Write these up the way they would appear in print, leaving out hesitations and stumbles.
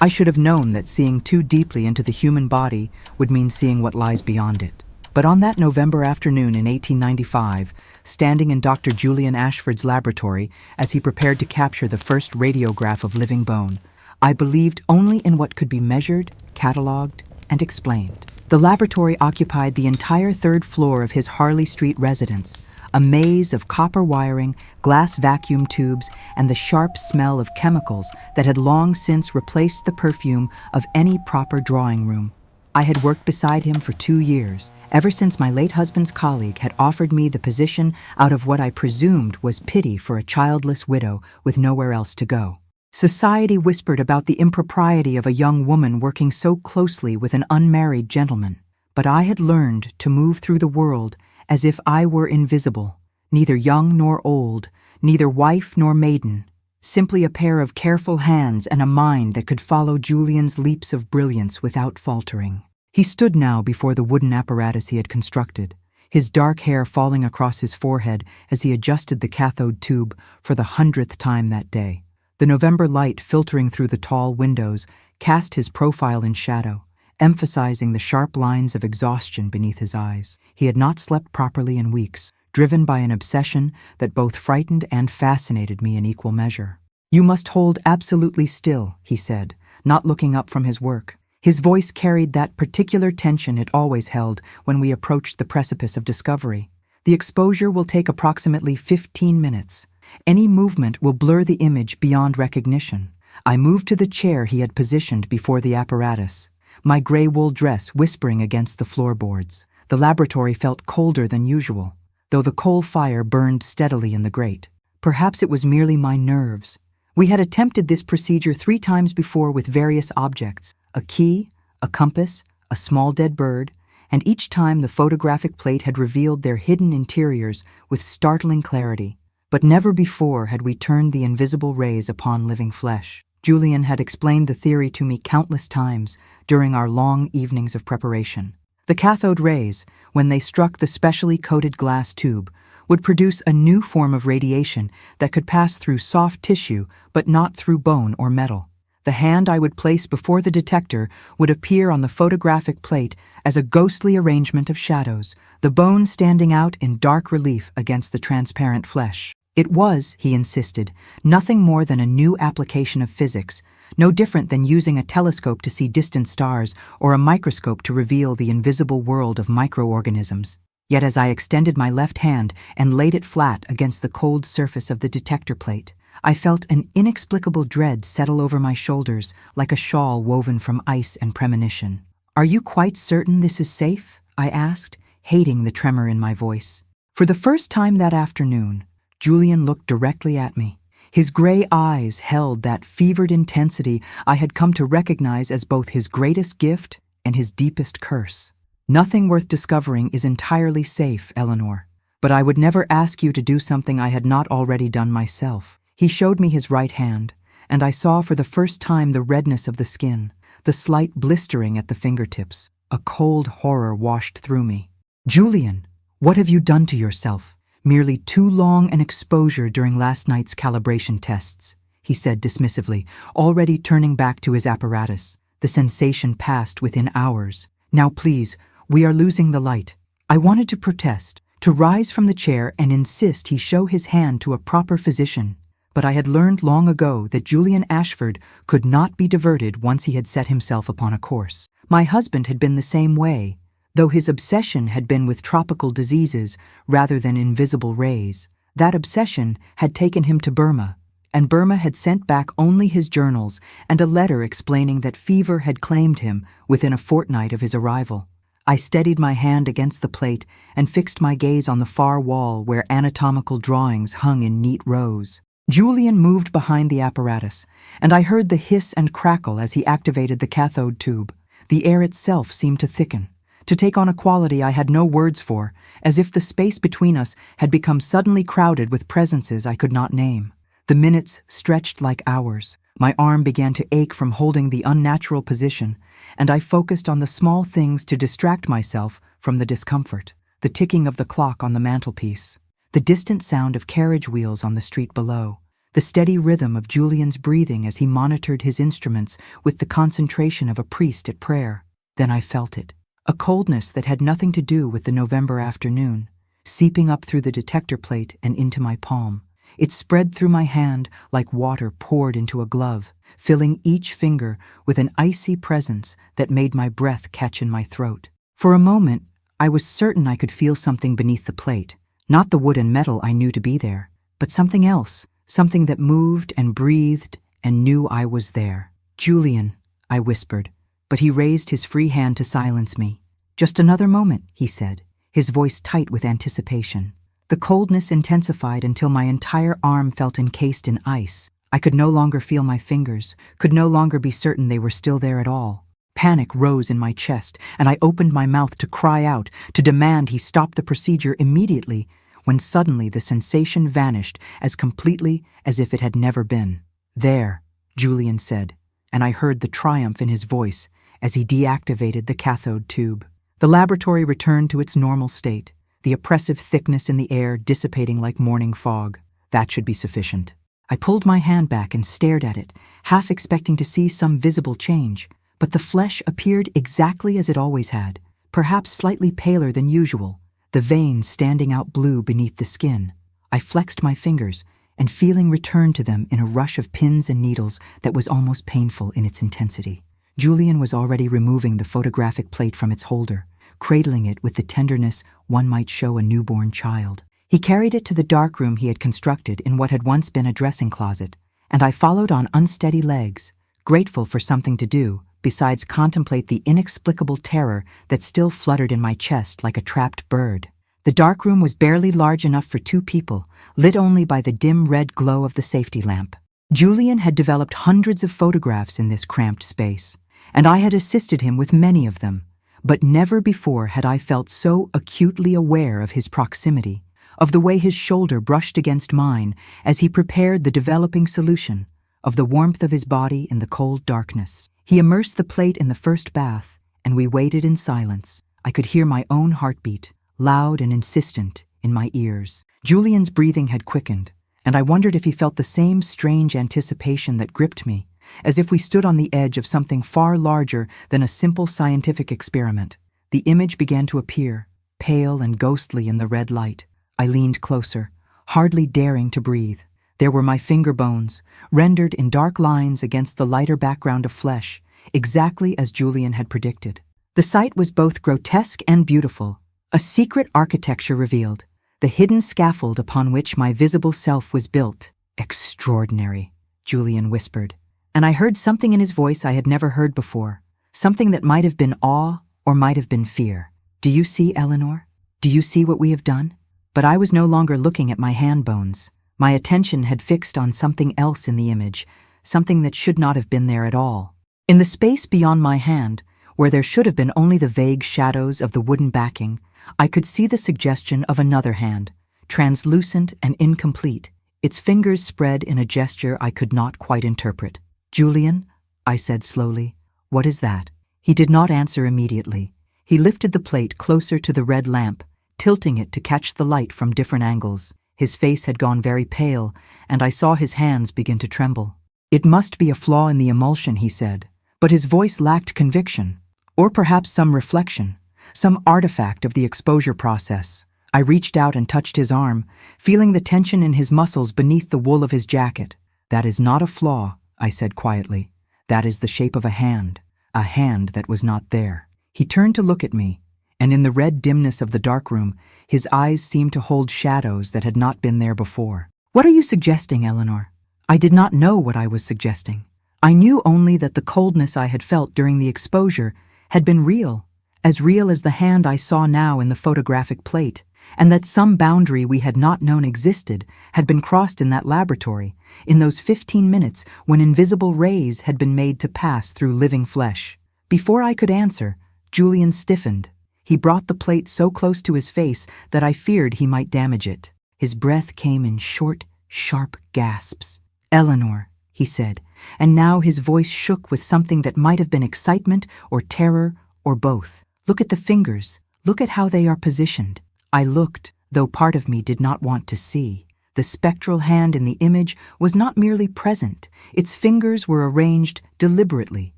I should have known that seeing too deeply into the human body would mean seeing what lies beyond it. But on that November afternoon in 1895, standing in Dr. Julian Ashford's laboratory as he prepared to capture the first radiograph of living bone, I believed only in what could be measured, catalogued, and explained. The laboratory occupied the entire third floor of his Harley Street residence, a maze of copper wiring, glass vacuum tubes, and the sharp smell of chemicals that had long since replaced the perfume of any proper drawing room. I had worked beside him for 2 years, ever since my late husband's colleague had offered me the position out of what I presumed was pity for a childless widow with nowhere else to go. Society whispered about the impropriety of a young woman working so closely with an unmarried gentleman, but I had learned to move through the world as if I were invisible, neither young nor old, neither wife nor maiden, simply a pair of careful hands and a mind that could follow Julian's leaps of brilliance without faltering. He stood now before the wooden apparatus he had constructed, his dark hair falling across his forehead as he adjusted the cathode tube for the 100th time that day. The November light filtering through the tall windows cast his profile in shadow, emphasizing the sharp lines of exhaustion beneath his eyes. He had not slept properly in weeks, driven by an obsession that both frightened and fascinated me in equal measure. "You must hold absolutely still," he said, not looking up from his work. His voice carried that particular tension it always held when we approached the precipice of discovery. "The exposure will take approximately 15 minutes. Any movement will blur the image beyond recognition." I moved to the chair he had positioned before the apparatus, my gray wool dress whispering against the floorboards. The laboratory felt colder than usual, though the coal fire burned steadily in the grate. Perhaps it was merely my nerves. We had attempted this procedure 3 times before with various objects: a key, a compass, a small dead bird, and each time the photographic plate had revealed their hidden interiors with startling clarity. But never before had we turned the invisible rays upon living flesh. Julian had explained the theory to me countless times during our long evenings of preparation. The cathode rays, when they struck the specially coated glass tube, would produce a new form of radiation that could pass through soft tissue but not through bone or metal. The hand I would place before the detector would appear on the photographic plate as a ghostly arrangement of shadows, the bone standing out in dark relief against the transparent flesh. It was, he insisted, nothing more than a new application of physics, no different than using a telescope to see distant stars or a microscope to reveal the invisible world of microorganisms. Yet as I extended my left hand and laid it flat against the cold surface of the detector plate, I felt an inexplicable dread settle over my shoulders like a shawl woven from ice and premonition. "Are you quite certain this is safe?" I asked, hating the tremor in my voice. For the first time that afternoon, Julian looked directly at me. His gray eyes held that fevered intensity I had come to recognize as both his greatest gift and his deepest curse. "Nothing worth discovering is entirely safe, Eleanor, but I would never ask you to do something I had not already done myself." He showed me his right hand, and I saw for the first time the redness of the skin, the slight blistering at the fingertips. A cold horror washed through me. "Julian, what have you done to yourself? Merely too long an exposure during last night's calibration tests," he said dismissively, already turning back to his apparatus. The sensation passed within hours. "Now please, we are losing the light." I wanted to protest, to rise from the chair and insist he show his hand to a proper physician. But I had learned long ago that Julian Ashford could not be diverted once he had set himself upon a course. My husband had been the same way, though his obsession had been with tropical diseases rather than invisible rays. That obsession had taken him to Burma, and Burma had sent back only his journals and a letter explaining that fever had claimed him within a fortnight of his arrival. I steadied my hand against the plate and fixed my gaze on the far wall where anatomical drawings hung in neat rows. Julian moved behind the apparatus, and I heard the hiss and crackle as he activated the cathode tube. The air itself seemed to thicken, to take on a quality I had no words for, as if the space between us had become suddenly crowded with presences I could not name. The minutes stretched like hours. My arm began to ache from holding the unnatural position, and I focused on the small things to distract myself from the discomfort. The ticking of the clock on the mantelpiece, the distant sound of carriage wheels on the street below, the steady rhythm of Julian's breathing as he monitored his instruments with the concentration of a priest at prayer. Then I felt it, a coldness that had nothing to do with the November afternoon, seeping up through the detector plate and into my palm. It spread through my hand like water poured into a glove, filling each finger with an icy presence that made my breath catch in my throat. For a moment, I was certain I could feel something beneath the plate, not the wood and metal I knew to be there, but something else, something that moved and breathed and knew I was there. "Julian," I whispered, but he raised his free hand to silence me. "Just another moment," he said, his voice tight with anticipation. The coldness intensified until my entire arm felt encased in ice. I could no longer feel my fingers, could no longer be certain they were still there at all. Panic rose in my chest, and I opened my mouth to cry out, to demand he stop the procedure immediately, when suddenly the sensation vanished as completely as if it had never been. "There," Julian said, and I heard the triumph in his voice as he deactivated the cathode tube. The laboratory returned to its normal state, the oppressive thickness in the air dissipating like morning fog. That should be sufficient. I pulled my hand back and stared at it, half expecting to see some visible change, but the flesh appeared exactly as it always had, perhaps slightly paler than usual, the veins standing out blue beneath the skin. I flexed my fingers, and feeling returned to them in a rush of pins and needles that was almost painful in its intensity. Julian was already removing the photographic plate from its holder, cradling it with the tenderness one might show a newborn child. He carried it to the darkroom he had constructed in what had once been a dressing closet, and I followed on unsteady legs, grateful for something to do, besides contemplate the inexplicable terror that still fluttered in my chest like a trapped bird. The darkroom was barely large enough for 2 people, lit only by the dim red glow of the safety lamp. Julian had developed hundreds of photographs in this cramped space, and I had assisted him with many of them. But never before had I felt so acutely aware of his proximity, of the way his shoulder brushed against mine as he prepared the developing solution, of the warmth of his body in the cold darkness. He immersed the plate in the first bath, and we waited in silence. I could hear my own heartbeat, loud and insistent, in my ears. Julian's breathing had quickened, and I wondered if he felt the same strange anticipation that gripped me, as if we stood on the edge of something far larger than a simple scientific experiment. The image began to appear, pale and ghostly in the red light. I leaned closer, hardly daring to breathe. There were my finger bones, rendered in dark lines against the lighter background of flesh, exactly as Julian had predicted. The sight was both grotesque and beautiful, a secret architecture revealed, the hidden scaffold upon which my visible self was built. "Extraordinary," Julian whispered. And I heard something in his voice I had never heard before, something that might have been awe or might have been fear. "Do you see, Eleanor? Do you see what we have done?" But I was no longer looking at my hand bones. My attention had fixed on something else in the image, something that should not have been there at all. In the space beyond my hand, where there should have been only the vague shadows of the wooden backing, I could see the suggestion of another hand, translucent and incomplete, its fingers spread in a gesture I could not quite interpret. "Julian," I said slowly, "what is that?" He did not answer immediately. He lifted the plate closer to the red lamp, tilting it to catch the light from different angles. His face had gone very pale, and I saw his hands begin to tremble. "It must be a flaw in the emulsion," he said, but his voice lacked conviction, or perhaps some reflection, some artifact of the exposure process. I reached out and touched his arm, feeling the tension in his muscles beneath the wool of his jacket. "That is not a flaw," I said quietly. "That is the shape of a hand that was not there." He turned to look at me, and in the red dimness of the darkroom, his eyes seemed to hold shadows that had not been there before. "What are you suggesting, Eleanor?" I did not know what I was suggesting. I knew only that the coldness I had felt during the exposure had been real as the hand I saw now in the photographic plate, and that some boundary we had not known existed had been crossed in that laboratory, in those 15 minutes when invisible rays had been made to pass through living flesh. Before I could answer, Julian stiffened. He brought the plate so close to his face that I feared he might damage it. His breath came in short, sharp gasps. "Eleanor," he said, and now his voice shook with something that might have been excitement or terror or both. "Look at the fingers. Look at how they are positioned." I looked, though part of me did not want to see. The The spectral hand in the image was not merely present. Its fingers were arranged deliberately,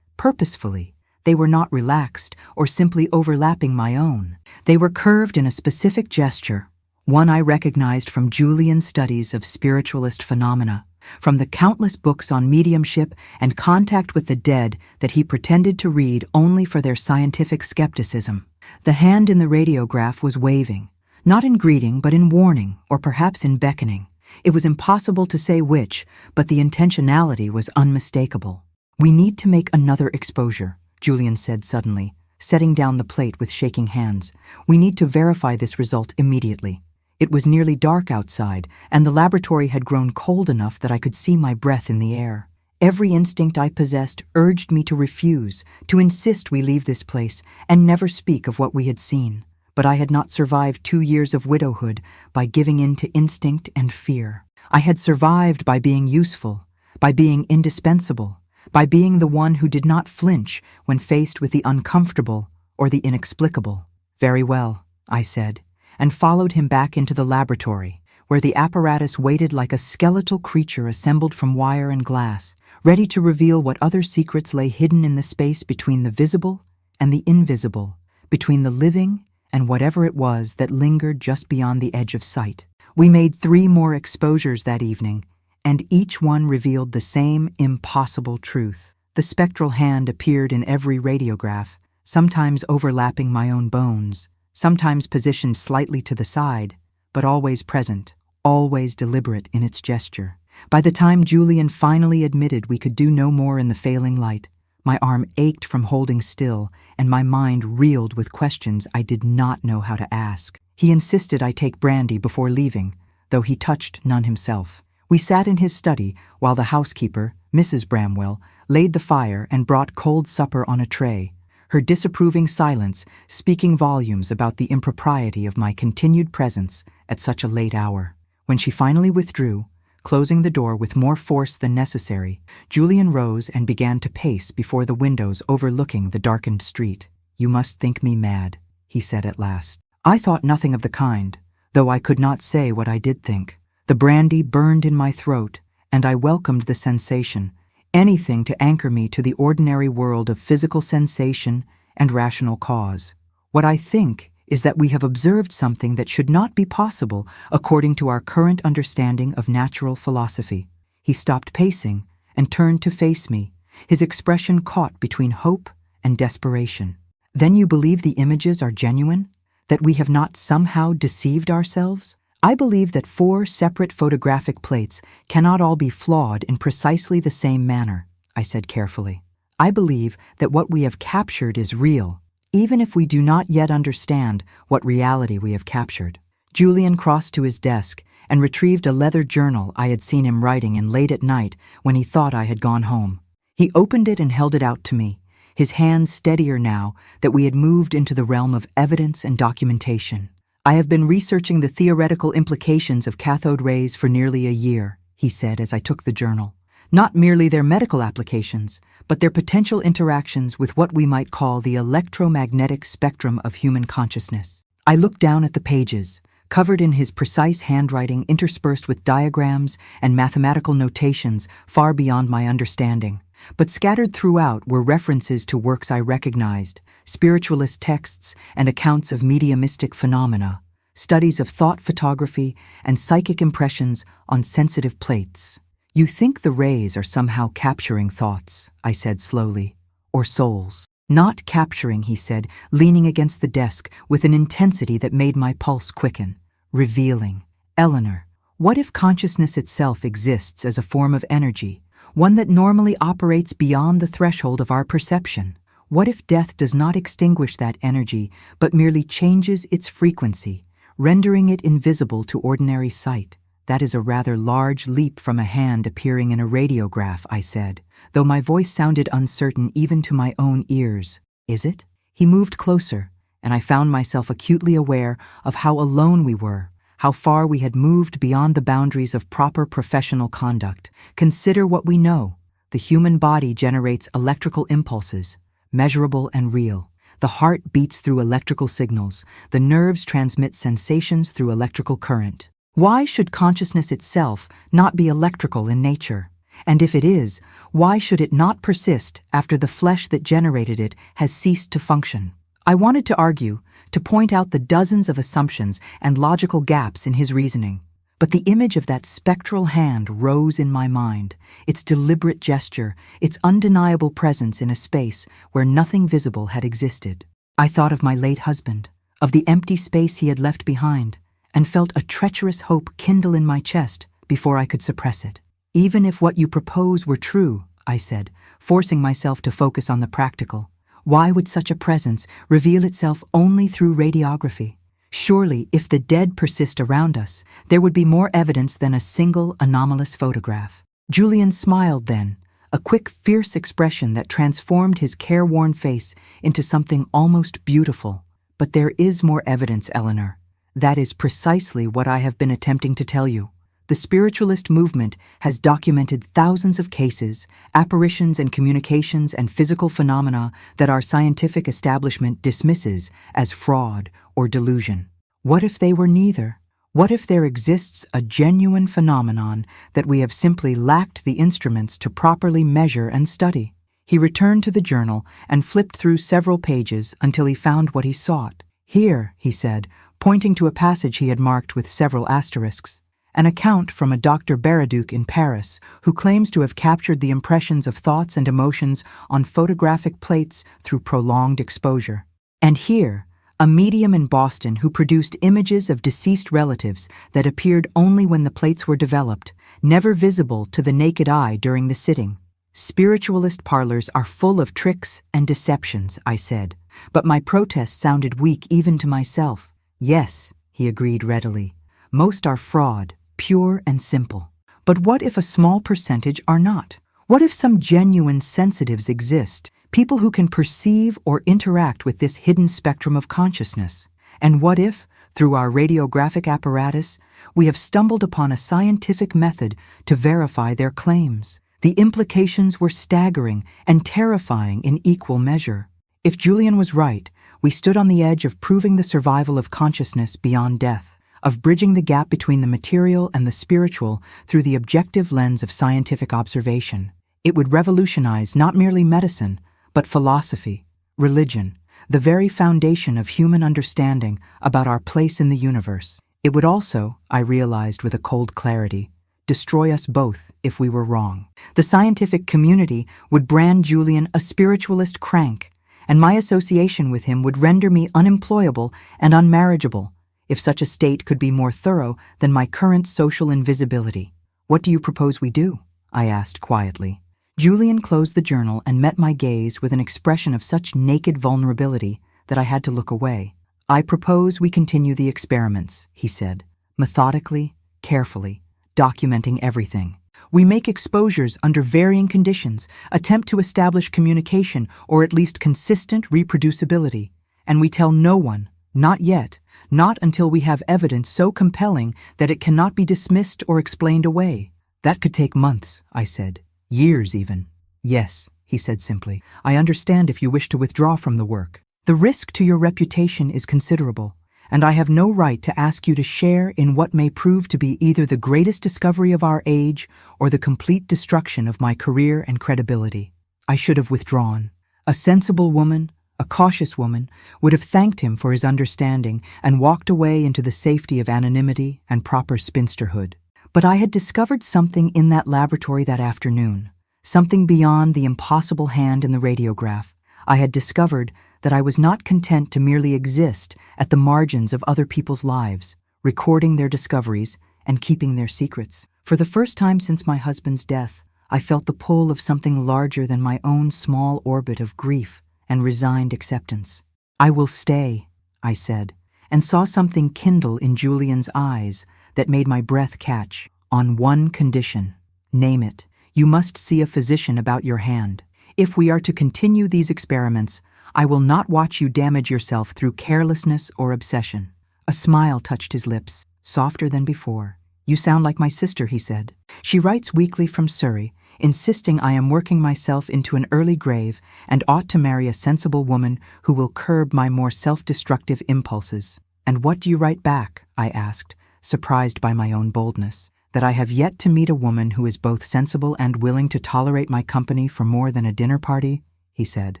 purposefully. They were not relaxed or simply overlapping my own. They were curved in a specific gesture, one I recognized from Julian's studies of spiritualist phenomena, from the countless books on mediumship and contact with the dead that he pretended to read only for their scientific skepticism. The hand in the radiograph was waving, not in greeting but in warning, or perhaps in beckoning. It was impossible to say which, but the intentionality was unmistakable. "We need to make another exposure," Julian said suddenly, setting down the plate with shaking hands. "We need to verify this result immediately." It was nearly dark outside, and the laboratory had grown cold enough that I could see my breath in the air. Every instinct I possessed urged me to refuse, to insist we leave this place and never speak of what we had seen. But I had not survived 2 years of widowhood by giving in to instinct and fear. I had survived by being useful, by being indispensable, by being the one who did not flinch when faced with the uncomfortable or the inexplicable. "Very well," I said, and followed him back into the laboratory, where the apparatus waited like a skeletal creature assembled from wire and glass, ready to reveal what other secrets lay hidden in the space between the visible and the invisible, between the living and whatever it was that lingered just beyond the edge of sight. We made 3 more exposures that evening, and each one revealed the same impossible truth. The spectral hand appeared in every radiograph, sometimes overlapping my own bones, sometimes positioned slightly to the side, but always present, always deliberate in its gesture. By the time Julian finally admitted we could do no more in the failing light, my arm ached from holding still, and my mind reeled with questions I did not know how to ask. He insisted I take brandy before leaving, though he touched none himself. We sat in his study while the housekeeper, Mrs. Bramwell, laid the fire and brought cold supper on a tray, her disapproving silence speaking volumes about the impropriety of my continued presence at such a late hour. When she finally withdrew, closing the door with more force than necessary, Julian rose and began to pace before the windows overlooking the darkened street. "You must think me mad," he said at last. I thought nothing of the kind, though I could not say what I did think. The brandy burned in my throat, and I welcomed the sensation, anything to anchor me to the ordinary world of physical sensation and rational cause. "What I think is that we have observed something that should not be possible according to our current understanding of natural philosophy." He stopped pacing and turned to face me, his expression caught between hope and desperation. "Then you believe the images are genuine? That we have not somehow deceived ourselves? I believe that 4 separate photographic plates cannot all be flawed in precisely the same manner," I said carefully. "I believe that what we have captured is real, even if we do not yet understand what reality we have captured." Julian crossed to his desk and retrieved a leather journal I had seen him writing in late at night when he thought I had gone home. He opened it and held it out to me, his hands steadier now that we had moved into the realm of evidence and documentation. "I have been researching the theoretical implications of cathode rays for nearly a year," he said as I took the journal. "Not merely their medical applications, but their potential interactions with what we might call the electromagnetic spectrum of human consciousness." I looked down at the pages, covered in his precise handwriting interspersed with diagrams and mathematical notations far beyond my understanding. But scattered throughout were references to works I recognized, spiritualist texts and accounts of mediumistic phenomena, studies of thought photography and psychic impressions on sensitive plates. "You think the rays are somehow capturing thoughts," I said slowly, "or souls." "Not capturing," he said, leaning against the desk with an intensity that made my pulse quicken. "Revealing. Eleanor, what if consciousness itself exists as a form of energy, one that normally operates beyond the threshold of our perception? What if death does not extinguish that energy, but merely changes its frequency, rendering it invisible to ordinary sight?" "That is a rather large leap from a hand appearing in a radiograph," I said, though my voice sounded uncertain even to my own ears. "Is it?" He moved closer, and I found myself acutely aware of how alone we were, how far we had moved beyond the boundaries of proper professional conduct. "Consider what we know. The human body generates electrical impulses, measurable and real. The heart beats through electrical signals. The nerves transmit sensations through electrical current. Why should consciousness itself not be electrical in nature? And if it is, why should it not persist after the flesh that generated it has ceased to function? I wanted to argue, to point out the dozens of assumptions and logical gaps in his reasoning. But the image of that spectral hand rose in my mind, its deliberate gesture, its undeniable presence in a space where nothing visible had existed. I thought of my late husband, of the empty space he had left behind, and felt a treacherous hope kindle in my chest before I could suppress it. Even if what you propose were true, I said, forcing myself to focus on the practical, why would such a presence reveal itself only through radiography? Surely, if the dead persist around us, there would be more evidence than a single anomalous photograph. Julian smiled then, a quick, fierce expression that transformed his careworn face into something almost beautiful. But there is more evidence, Eleanor. That is precisely what I have been attempting to tell you. The spiritualist movement has documented thousands of cases, apparitions and communications and physical phenomena that our scientific establishment dismisses as fraud or delusion. What if they were neither? What if there exists a genuine phenomenon that we have simply lacked the instruments to properly measure and study? He returned to the journal and flipped through several pages until he found what he sought. Here, he said, pointing to a passage he had marked with several asterisks. An account from a Dr. Baraduc in Paris who claims to have captured the impressions of thoughts and emotions on photographic plates through prolonged exposure. And here, a medium in Boston who produced images of deceased relatives that appeared only when the plates were developed, never visible to the naked eye during the sitting. Spiritualist parlors are full of tricks and deceptions, I said, but my protest sounded weak even to myself. Yes, he agreed readily. Most are fraud, pure and simple. But what if a small percentage are not? What if some genuine sensitives exist, people who can perceive or interact with this hidden spectrum of consciousness? And what if, through our radiographic apparatus, we have stumbled upon a scientific method to verify their claims? The implications were staggering and terrifying in equal measure. If Julian was right, we stood on the edge of proving the survival of consciousness beyond death, of bridging the gap between the material and the spiritual through the objective lens of scientific observation. It would revolutionize not merely medicine, but philosophy, religion, the very foundation of human understanding about our place in the universe. It would also, I realized with a cold clarity, destroy us both if we were wrong. The scientific community would brand Julian a spiritualist crank, and my association with him would render me unemployable and unmarriageable, if such a state could be more thorough than my current social invisibility. What do you propose we do? I asked quietly. Julian closed the journal and met my gaze with an expression of such naked vulnerability that I had to look away. I propose we continue the experiments, he said, methodically, carefully, documenting everything. We make exposures under varying conditions, attempt to establish communication or at least consistent reproducibility, and we tell no one, not yet, not until we have evidence so compelling that it cannot be dismissed or explained away. That could take months, I said. Years even. Yes, he said simply. I understand if you wish to withdraw from the work. The risk to your reputation is considerable, and I have no right to ask you to share in what may prove to be either the greatest discovery of our age or the complete destruction of my career and credibility. I should have withdrawn. A sensible woman, a cautious woman, would have thanked him for his understanding and walked away into the safety of anonymity and proper spinsterhood. But I had discovered something in that laboratory that afternoon, something beyond the impossible hand in the radiograph. I had discovered that I was not content to merely exist at the margins of other people's lives, recording their discoveries and keeping their secrets. For the first time since my husband's death, I felt the pull of something larger than my own small orbit of grief and resigned acceptance. I will stay, I said, and saw something kindle in Julian's eyes that made my breath catch. On one condition. Name it. You must see a physician about your hand. If we are to continue these experiments, I will not watch you damage yourself through carelessness or obsession. A smile touched his lips, softer than before. You sound like my sister, he said. She writes weekly from Surrey, insisting I am working myself into an early grave and ought to marry a sensible woman who will curb my more self-destructive impulses. And what do you write back? I asked, surprised by my own boldness, "that I have yet to meet a woman who is both sensible and willing to tolerate my company for more than a dinner party," he said.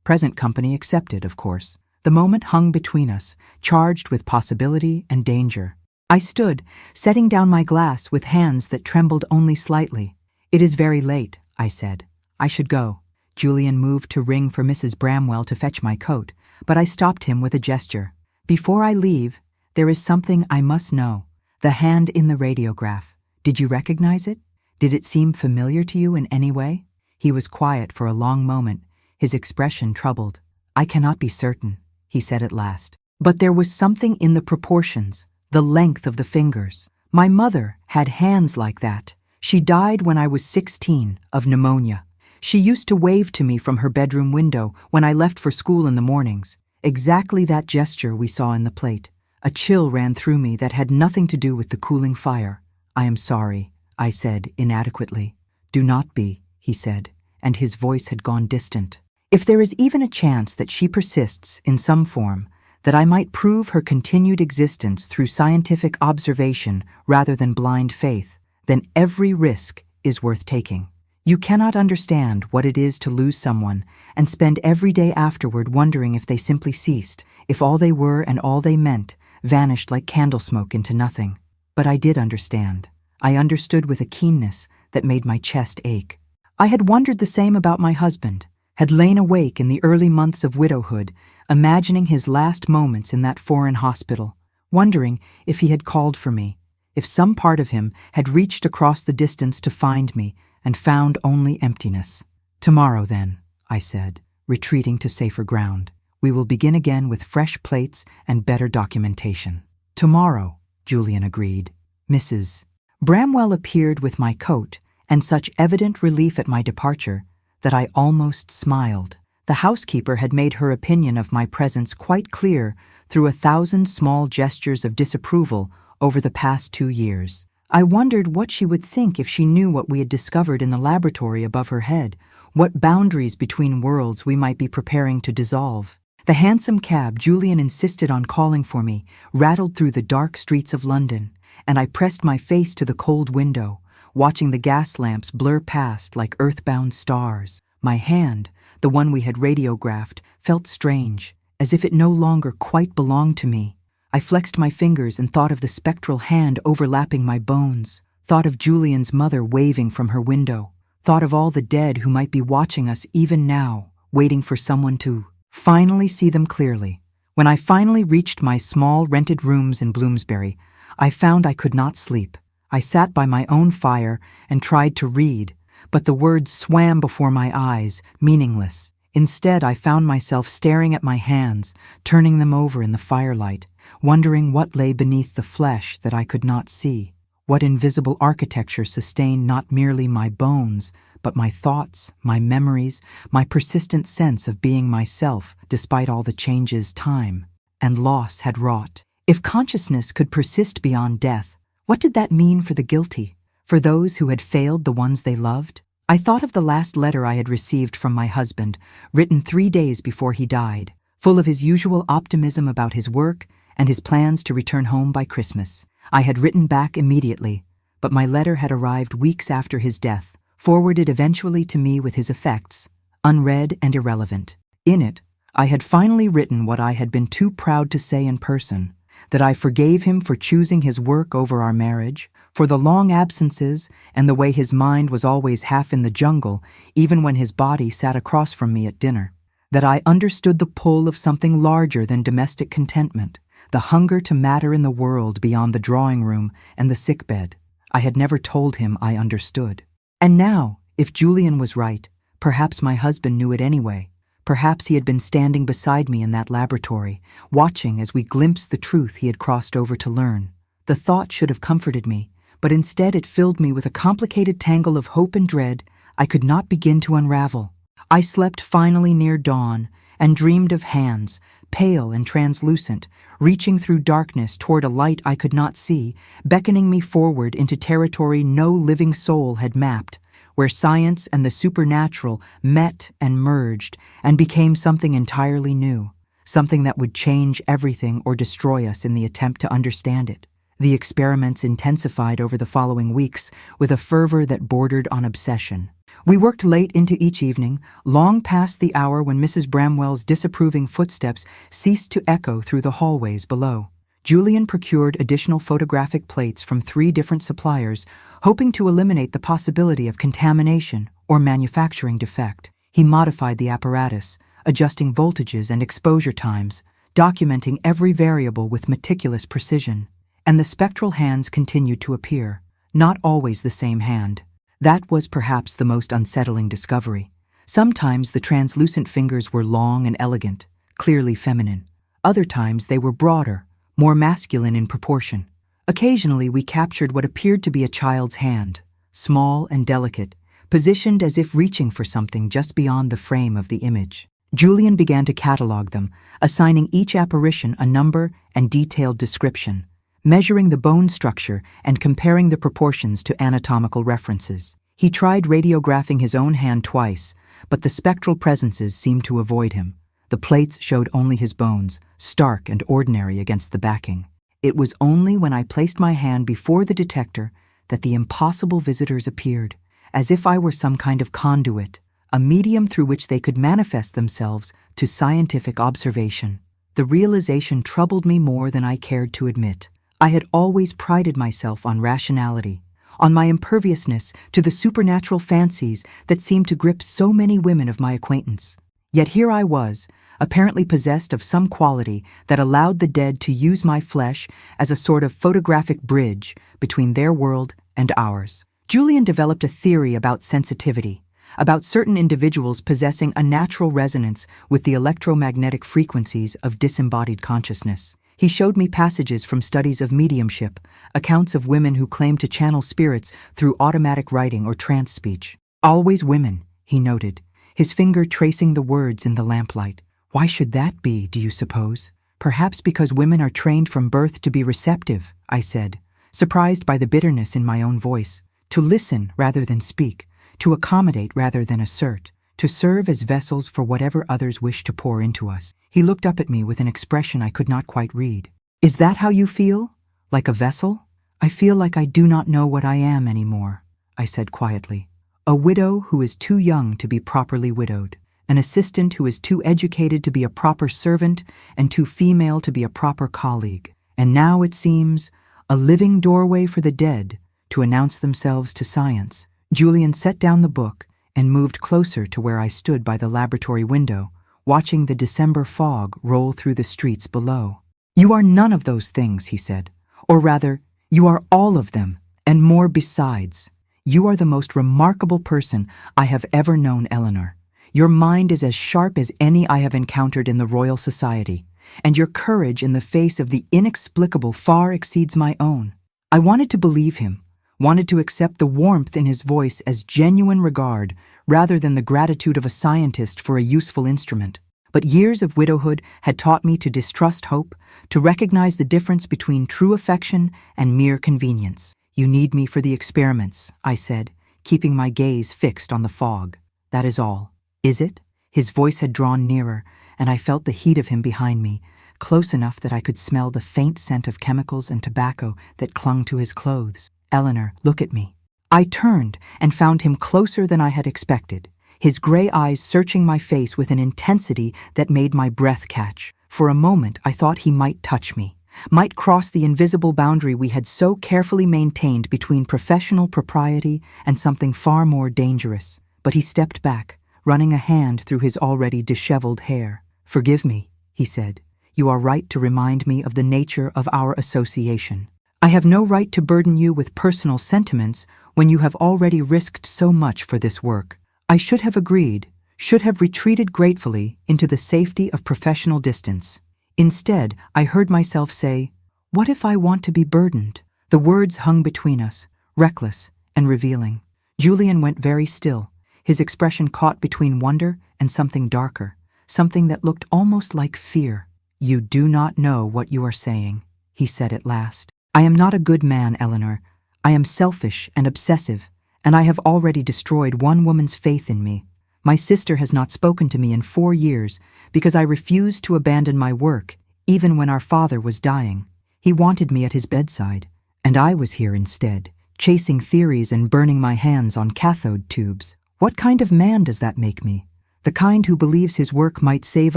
Present company accepted, of course. The moment hung between us, charged with possibility and danger. I stood, setting down my glass with hands that trembled only slightly. "It is very late," I said. "I should go." Julian moved to ring for Mrs. Bramwell to fetch my coat, but I stopped him with a gesture. "Before I leave, there is something I must know. The hand in the radiograph. Did you recognize it? Did it seem familiar to you in any way?" He was quiet for a long moment, his expression troubled. "I cannot be certain," he said at last. "But there was something in the proportions, the length of the fingers. My mother had hands like that. She died when I was 16, of pneumonia. She used to wave to me from her bedroom window when I left for school in the mornings. Exactly that gesture we saw in the plate. A chill ran through me that had nothing to do with the cooling fire. "I am sorry," I said inadequately. "Do not be," he said, and his voice had gone distant. "If there is even a chance that she persists in some form, that I might prove her continued existence through scientific observation rather than blind faith, then every risk is worth taking. You cannot understand what it is to lose someone and spend every day afterward wondering if they simply ceased, if all they were and all they meant vanished like candle smoke into nothing. But I did understand. I understood with a keenness that made my chest ache. I had wondered the same about my husband, had lain awake in the early months of widowhood, imagining his last moments in that foreign hospital, wondering if he had called for me, if some part of him had reached across the distance to find me and found only emptiness. "Tomorrow, then," I said, retreating to safer ground. "We will begin again with fresh plates and better documentation." "Tomorrow," Julian agreed. Mrs. Bramwell appeared with my coat and such evident relief at my departure that I almost smiled. The housekeeper had made her opinion of my presence quite clear through 1,000 small gestures of disapproval over the past 2 years. I wondered what she would think if she knew what we had discovered in the laboratory above her head, what boundaries between worlds we might be preparing to dissolve. The hansom cab Julian insisted on calling for me rattled through the dark streets of London, and I pressed my face to the cold window, watching the gas lamps blur past like earthbound stars. My hand, the one we had radiographed, felt strange, as if it no longer quite belonged to me. I flexed my fingers and thought of the spectral hand overlapping my bones, thought of Julian's mother waving from her window, thought of all the dead who might be watching us even now, waiting for someone to finally see them clearly. When I finally reached my small rented rooms in Bloomsbury, I found I could not sleep. I sat by my own fire and tried to read, but the words swam before my eyes, meaningless. Instead, I found myself staring at my hands, turning them over in the firelight, wondering what lay beneath the flesh that I could not see, what invisible architecture sustained not merely my bones, but my thoughts, my memories, my persistent sense of being myself despite all the changes time and loss had wrought. If consciousness could persist beyond death, what did that mean for the guilty, for those who had failed the ones they loved? I thought of the last letter I had received from my husband, written 3 days before he died, full of his usual optimism about his work and his plans to return home by Christmas. I had written back immediately, but my letter had arrived weeks after his death, forwarded eventually to me with his effects, unread and irrelevant. In it, I had finally written what I had been too proud to say in person, that I forgave him for choosing his work over our marriage, for the long absences and the way his mind was always half in the jungle, even when his body sat across from me at dinner, that I understood the pull of something larger than domestic contentment, the hunger to matter in the world beyond the drawing room and the sickbed. I had never told him I understood. And now, if Julian was right, perhaps my husband knew it anyway. Perhaps he had been standing beside me in that laboratory, watching as we glimpsed the truth he had crossed over to learn. The thought should have comforted me, but instead it filled me with a complicated tangle of hope and dread I could not begin to unravel. I slept finally near dawn and dreamed of hands, pale and translucent, reaching through darkness toward a light I could not see, beckoning me forward into territory no living soul had mapped, where science and the supernatural met and merged and became something entirely new, something that would change everything or destroy us in the attempt to understand it. The experiments intensified over the following weeks with a fervor that bordered on obsession. We worked late into each evening, long past the hour when Mrs. Bramwell's disapproving footsteps ceased to echo through the hallways below. Julian procured additional photographic plates from 3 different suppliers, hoping to eliminate the possibility of contamination or manufacturing defect. He modified the apparatus, adjusting voltages and exposure times, documenting every variable with meticulous precision. And the spectral hands continued to appear, not always the same hand. That was perhaps the most unsettling discovery. Sometimes the translucent fingers were long and elegant, clearly feminine. Other times they were broader, more masculine in proportion. Occasionally we captured what appeared to be a child's hand, small and delicate, positioned as if reaching for something just beyond the frame of the image. Julian began to catalog them, assigning each apparition a number and detailed description, measuring the bone structure and comparing the proportions to anatomical references. He tried radiographing his own hand twice, but the spectral presences seemed to avoid him. The plates showed only his bones, stark and ordinary against the backing. It was only when I placed my hand before the detector that the impossible visitors appeared, as if I were some kind of conduit, a medium through which they could manifest themselves to scientific observation. The realization troubled me more than I cared to admit. I had always prided myself on rationality, on my imperviousness to the supernatural fancies that seemed to grip so many women of my acquaintance. Yet here I was, apparently possessed of some quality that allowed the dead to use my flesh as a sort of photographic bridge between their world and ours. Julian developed a theory about sensitivity, about certain individuals possessing a natural resonance with the electromagnetic frequencies of disembodied consciousness. He showed me passages from studies of mediumship, accounts of women who claimed to channel spirits through automatic writing or trance speech. Always women, he noted, his finger tracing the words in the lamplight. Why should that be, do you suppose? Perhaps because women are trained from birth to be receptive, I said, surprised by the bitterness in my own voice, to listen rather than speak, to accommodate rather than assert, to serve as vessels for whatever others wish to pour into us. He looked up at me with an expression I could not quite read. Is that how you feel? Like a vessel? I feel like I do not know what I am anymore, I said quietly. A widow who is too young to be properly widowed. An assistant who is too educated to be a proper servant and too female to be a proper colleague. And now it seems a living doorway for the dead to announce themselves to science. Julian set down the book and moved closer to where I stood by the laboratory window, watching the December fog roll through the streets below. You are none of those things, he said. Or rather, you are all of them, and more besides. You are the most remarkable person I have ever known, Eleanor. Your mind is as sharp as any I have encountered in the Royal Society, and your courage in the face of the inexplicable far exceeds my own. I wanted to believe him, wanted to accept the warmth in his voice as genuine regard rather than the gratitude of a scientist for a useful instrument. But years of widowhood had taught me to distrust hope, to recognize the difference between true affection and mere convenience. You need me for the experiments, I said, keeping my gaze fixed on the fog. That is all. Is it? His voice had drawn nearer, and I felt the heat of him behind me, close enough that I could smell the faint scent of chemicals and tobacco that clung to his clothes. Eleanor, look at me. I turned and found him closer than I had expected, his gray eyes searching my face with an intensity that made my breath catch. For a moment I thought he might touch me, might cross the invisible boundary we had so carefully maintained between professional propriety and something far more dangerous. But he stepped back, running a hand through his already disheveled hair. Forgive me, he said. You are right to remind me of the nature of our association. I have no right to burden you with personal sentiments when you have already risked so much for this work. I should have agreed, should have retreated gratefully into the safety of professional distance. Instead, I heard myself say, "What if I want to be burdened?" The words hung between us, reckless and revealing. Julian went very still, his expression caught between wonder and something darker, something that looked almost like fear. "You do not know what you are saying," he said at last. "I am not a good man, Eleanor. I am selfish and obsessive, and I have already destroyed one woman's faith in me. My sister has not spoken to me in 4 years because I refused to abandon my work, even when our father was dying. He wanted me at his bedside, and I was here instead, chasing theories and burning my hands on cathode tubes. What kind of man does that make me? The kind who believes his work might save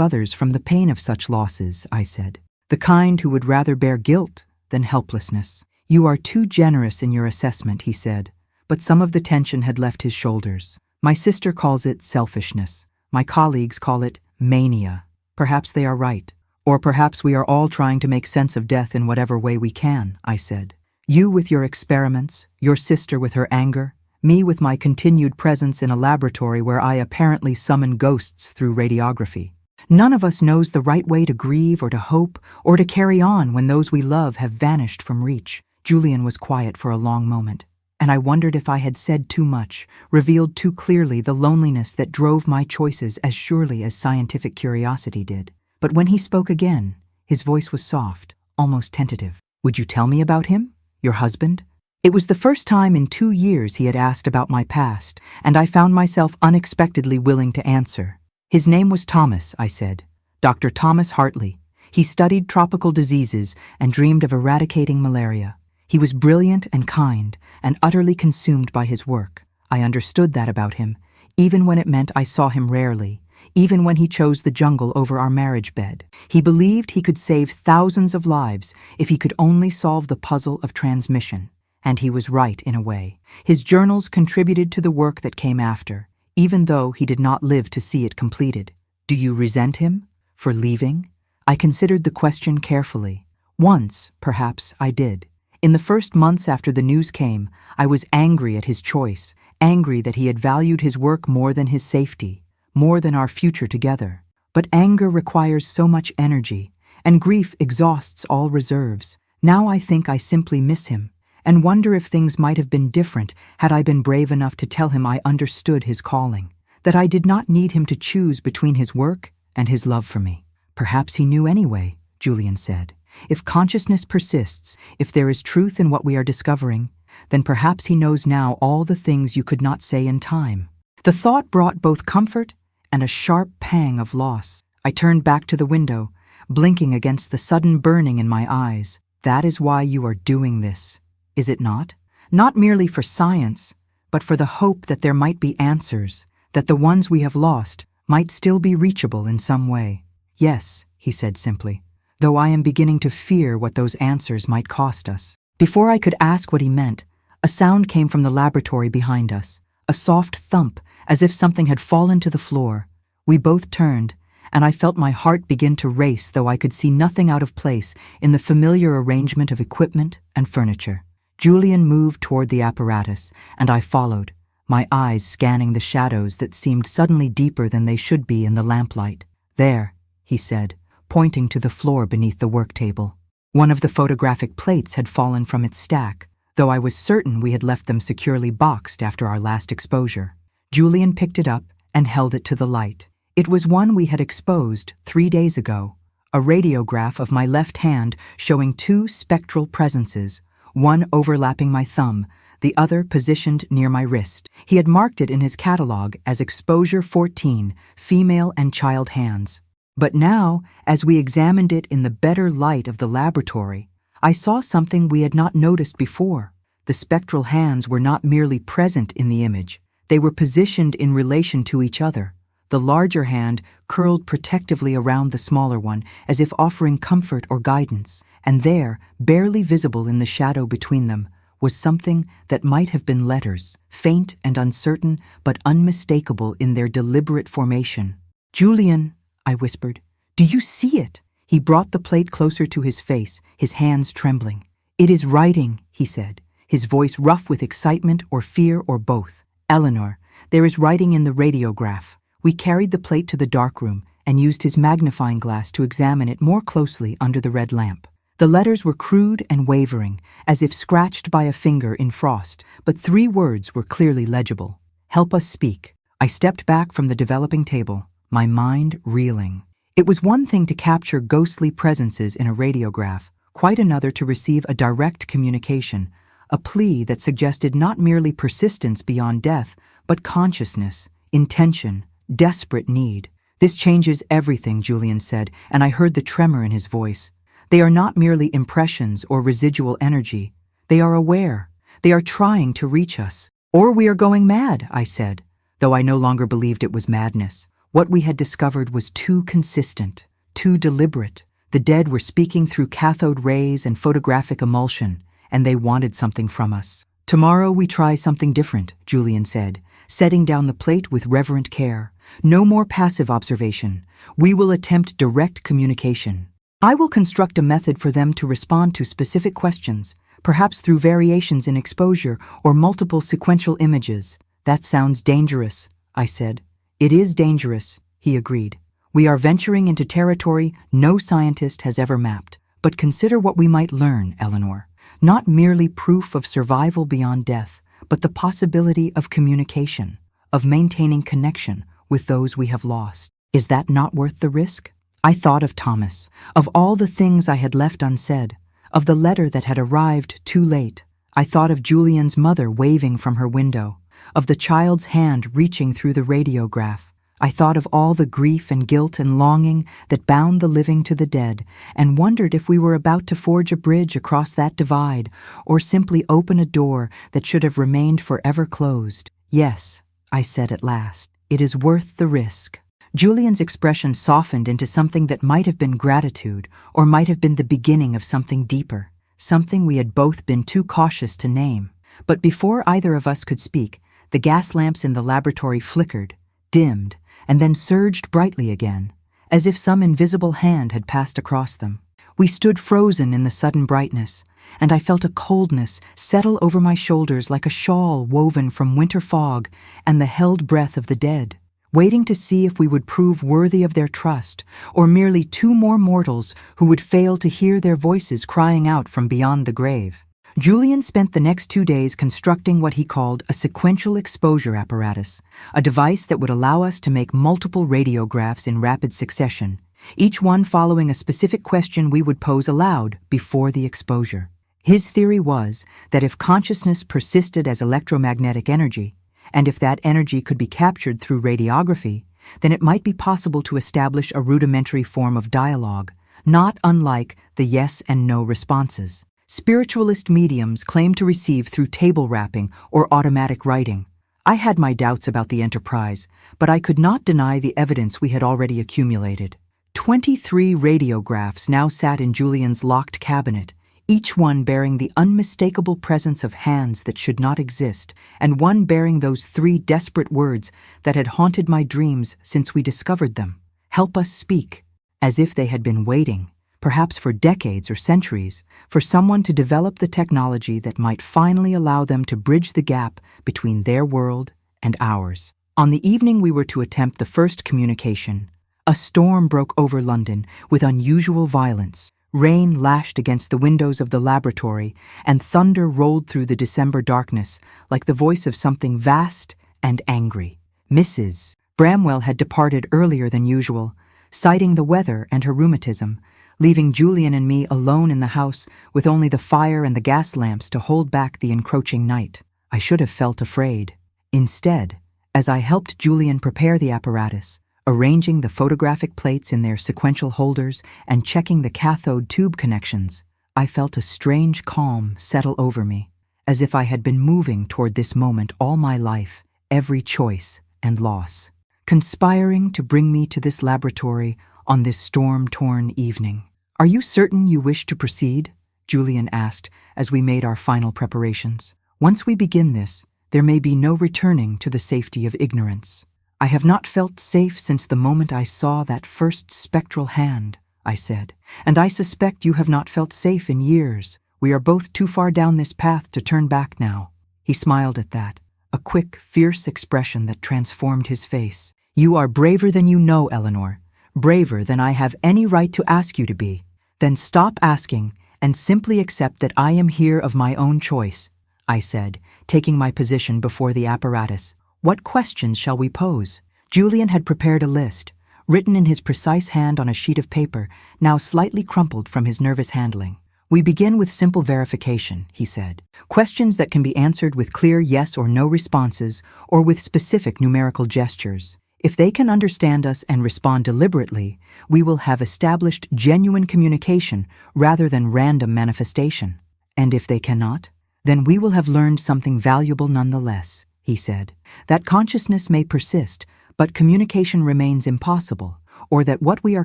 others from the pain of such losses, I said. The kind who would rather bear guilt than helplessness. You are too generous in your assessment, he said, but some of the tension had left his shoulders. My sister calls it selfishness. My colleagues call it mania. Perhaps they are right. Or perhaps we are all trying to make sense of death in whatever way we can, I said. You with your experiments, your sister with her anger, me with my continued presence in a laboratory where I apparently summon ghosts through radiography. None of us knows the right way to grieve or to hope or to carry on when those we love have vanished from reach. Julian was quiet for a long moment, and I wondered if I had said too much, revealed too clearly the loneliness that drove my choices as surely as scientific curiosity did. But when he spoke again, his voice was soft, almost tentative. Would you tell me about him? Your husband? It was the first time in 2 years he had asked about my past, and I found myself unexpectedly willing to answer. His name was Thomas, I said. Dr. Thomas Hartley. He studied tropical diseases and dreamed of eradicating malaria. He was brilliant and kind, and utterly consumed by his work. I understood that about him, even when it meant I saw him rarely, even when he chose the jungle over our marriage bed. He believed he could save thousands of lives if he could only solve the puzzle of transmission. And he was right in a way. His journals contributed to the work that came after, even though he did not live to see it completed. Do you resent him for leaving? I considered the question carefully. Once, perhaps, I did. In the first months after the news came, I was angry at his choice, angry that he had valued his work more than his safety, more than our future together. But anger requires so much energy, and grief exhausts all reserves. Now I think I simply miss him, and wonder if things might have been different had I been brave enough to tell him I understood his calling, that I did not need him to choose between his work and his love for me. Perhaps he knew anyway, Julian said. If consciousness persists, if there is truth in what we are discovering, then perhaps he knows now all the things you could not say in time. The thought brought both comfort and a sharp pang of loss. I turned back to the window, blinking against the sudden burning in my eyes. That is why you are doing this, is it not? Not merely for science, but for the hope that there might be answers, that the ones we have lost might still be reachable in some way. Yes, he said simply, though I am beginning to fear what those answers might cost us. Before I could ask what he meant, a sound came from the laboratory behind us, a soft thump, as if something had fallen to the floor. We both turned, and I felt my heart begin to race, though I could see nothing out of place in the familiar arrangement of equipment and furniture. Julian moved toward the apparatus, and I followed, my eyes scanning the shadows that seemed suddenly deeper than they should be in the lamplight. There, he said, pointing to the floor beneath the work table. One of the photographic plates had fallen from its stack, though I was certain we had left them securely boxed after our last exposure. Julian picked it up and held it to the light. It was one we had exposed 3 days ago, a radiograph of my left hand showing 2 spectral presences, one overlapping my thumb, the other positioned near my wrist. He had marked it in his catalog as exposure 14, female and child hands. But now, as we examined it in the better light of the laboratory, I saw something we had not noticed before. The spectral hands were not merely present in the image, they were positioned in relation to each other. The larger hand curled protectively around the smaller one, as if offering comfort or guidance, and there, barely visible in the shadow between them, was something that might have been letters, faint and uncertain, but unmistakable in their deliberate formation. "Julian," I whispered, "do you see it?" He brought the plate closer to his face, his hands trembling. "It is writing," he said, his voice rough with excitement or fear or both. "Eleanor, there is writing in the radiograph." We carried the plate to the darkroom and used his magnifying glass to examine it more closely under the red lamp. The letters were crude and wavering, as if scratched by a finger in frost, but 3 words were clearly legible. "Help us speak." I stepped back from the developing table, my mind reeling. It was one thing to capture ghostly presences in a radiograph, quite another to receive a direct communication, a plea that suggested not merely persistence beyond death, but consciousness, intention, desperate need. "This changes everything," Julian said, and I heard the tremor in his voice. They are not merely impressions or residual energy. They are aware. They are trying to reach us. Or we are going mad, I said, though I no longer believed it was madness. What we had discovered was too consistent, too deliberate. The dead were speaking through cathode rays and photographic emulsion, and they wanted something from us. Tomorrow we try something different, Julian said, setting down the plate with reverent care. No more passive observation. We will attempt direct communication. I will construct a method for them to respond to specific questions, perhaps through variations in exposure or multiple sequential images. That sounds dangerous, I said. It is dangerous, he agreed. We are venturing into territory no scientist has ever mapped. But consider what we might learn, Eleanor. Not merely proof of survival beyond death, but the possibility of communication, of maintaining connection with those we have lost. Is that not worth the risk? I thought of Thomas, of all the things I had left unsaid, of the letter that had arrived too late. I thought of Julian's mother waving from her window, of the child's hand reaching through the radiograph. I thought of all the grief and guilt and longing that bound the living to the dead, and wondered if we were about to forge a bridge across that divide, or simply open a door that should have remained forever closed. Yes, I said at last, it is worth the risk. Julian's expression softened into something that might have been gratitude, or might have been the beginning of something deeper, something we had both been too cautious to name. But before either of us could speak, the gas lamps in the laboratory flickered, dimmed, and then surged brightly again, as if some invisible hand had passed across them. We stood frozen in the sudden brightness, and I felt a coldness settle over my shoulders like a shawl woven from winter fog and the held breath of the dead, waiting to see if we would prove worthy of their trust, or merely two more mortals who would fail to hear their voices crying out from beyond the grave. Julian spent the next 2 days constructing what he called a sequential exposure apparatus, a device that would allow us to make multiple radiographs in rapid succession, each one following a specific question we would pose aloud before the exposure. His theory was that if consciousness persisted as electromagnetic energy, and if that energy could be captured through radiography, then it might be possible to establish a rudimentary form of dialogue, not unlike the yes and no responses spiritualist mediums claim to receive through table rapping or automatic writing. I had my doubts about the enterprise, but I could not deny the evidence we had already accumulated. 23 radiographs now sat in Julian's locked cabinet, each one bearing the unmistakable presence of hands that should not exist, and one bearing those 3 desperate words that had haunted my dreams since we discovered them. Help us speak, as if they had been waiting, perhaps for decades or centuries, for someone to develop the technology that might finally allow them to bridge the gap between their world and ours. On the evening we were to attempt the first communication, a storm broke over London with unusual violence. Rain lashed against the windows of the laboratory, and thunder rolled through the December darkness like the voice of something vast and angry. Mrs. Bramwell had departed earlier than usual, citing the weather and her rheumatism, leaving Julian and me alone in the house with only the fire and the gas lamps to hold back the encroaching night. I should have felt afraid. Instead, as I helped Julian prepare the apparatus, arranging the photographic plates in their sequential holders and checking the cathode tube connections, I felt a strange calm settle over me, as if I had been moving toward this moment all my life, every choice and loss, conspiring to bring me to this laboratory on this storm-torn evening. "Are you certain you wish to proceed?" Julian asked as we made our final preparations. "Once we begin this, there may be no returning to the safety of ignorance." "I have not felt safe since the moment I saw that first spectral hand," I said, "and I suspect you have not felt safe in years. We are both too far down this path to turn back now." He smiled at that, a quick, fierce expression that transformed his face. "You are braver than you know, Eleanor, braver than I have any right to ask you to be. Then stop asking and simply accept that I am here of my own choice," I said, taking my position before the apparatus. "What questions shall we pose?" Julian had prepared a list, written in his precise hand on a sheet of paper, now slightly crumpled from his nervous handling. "We begin with simple verification," he said. "Questions that can be answered with clear yes or no responses or with specific numerical gestures. If they can understand us and respond deliberately, we will have established genuine communication rather than random manifestation. And if they cannot, then we will have learned something valuable nonetheless, he said. That consciousness may persist, but communication remains impossible, or that what we are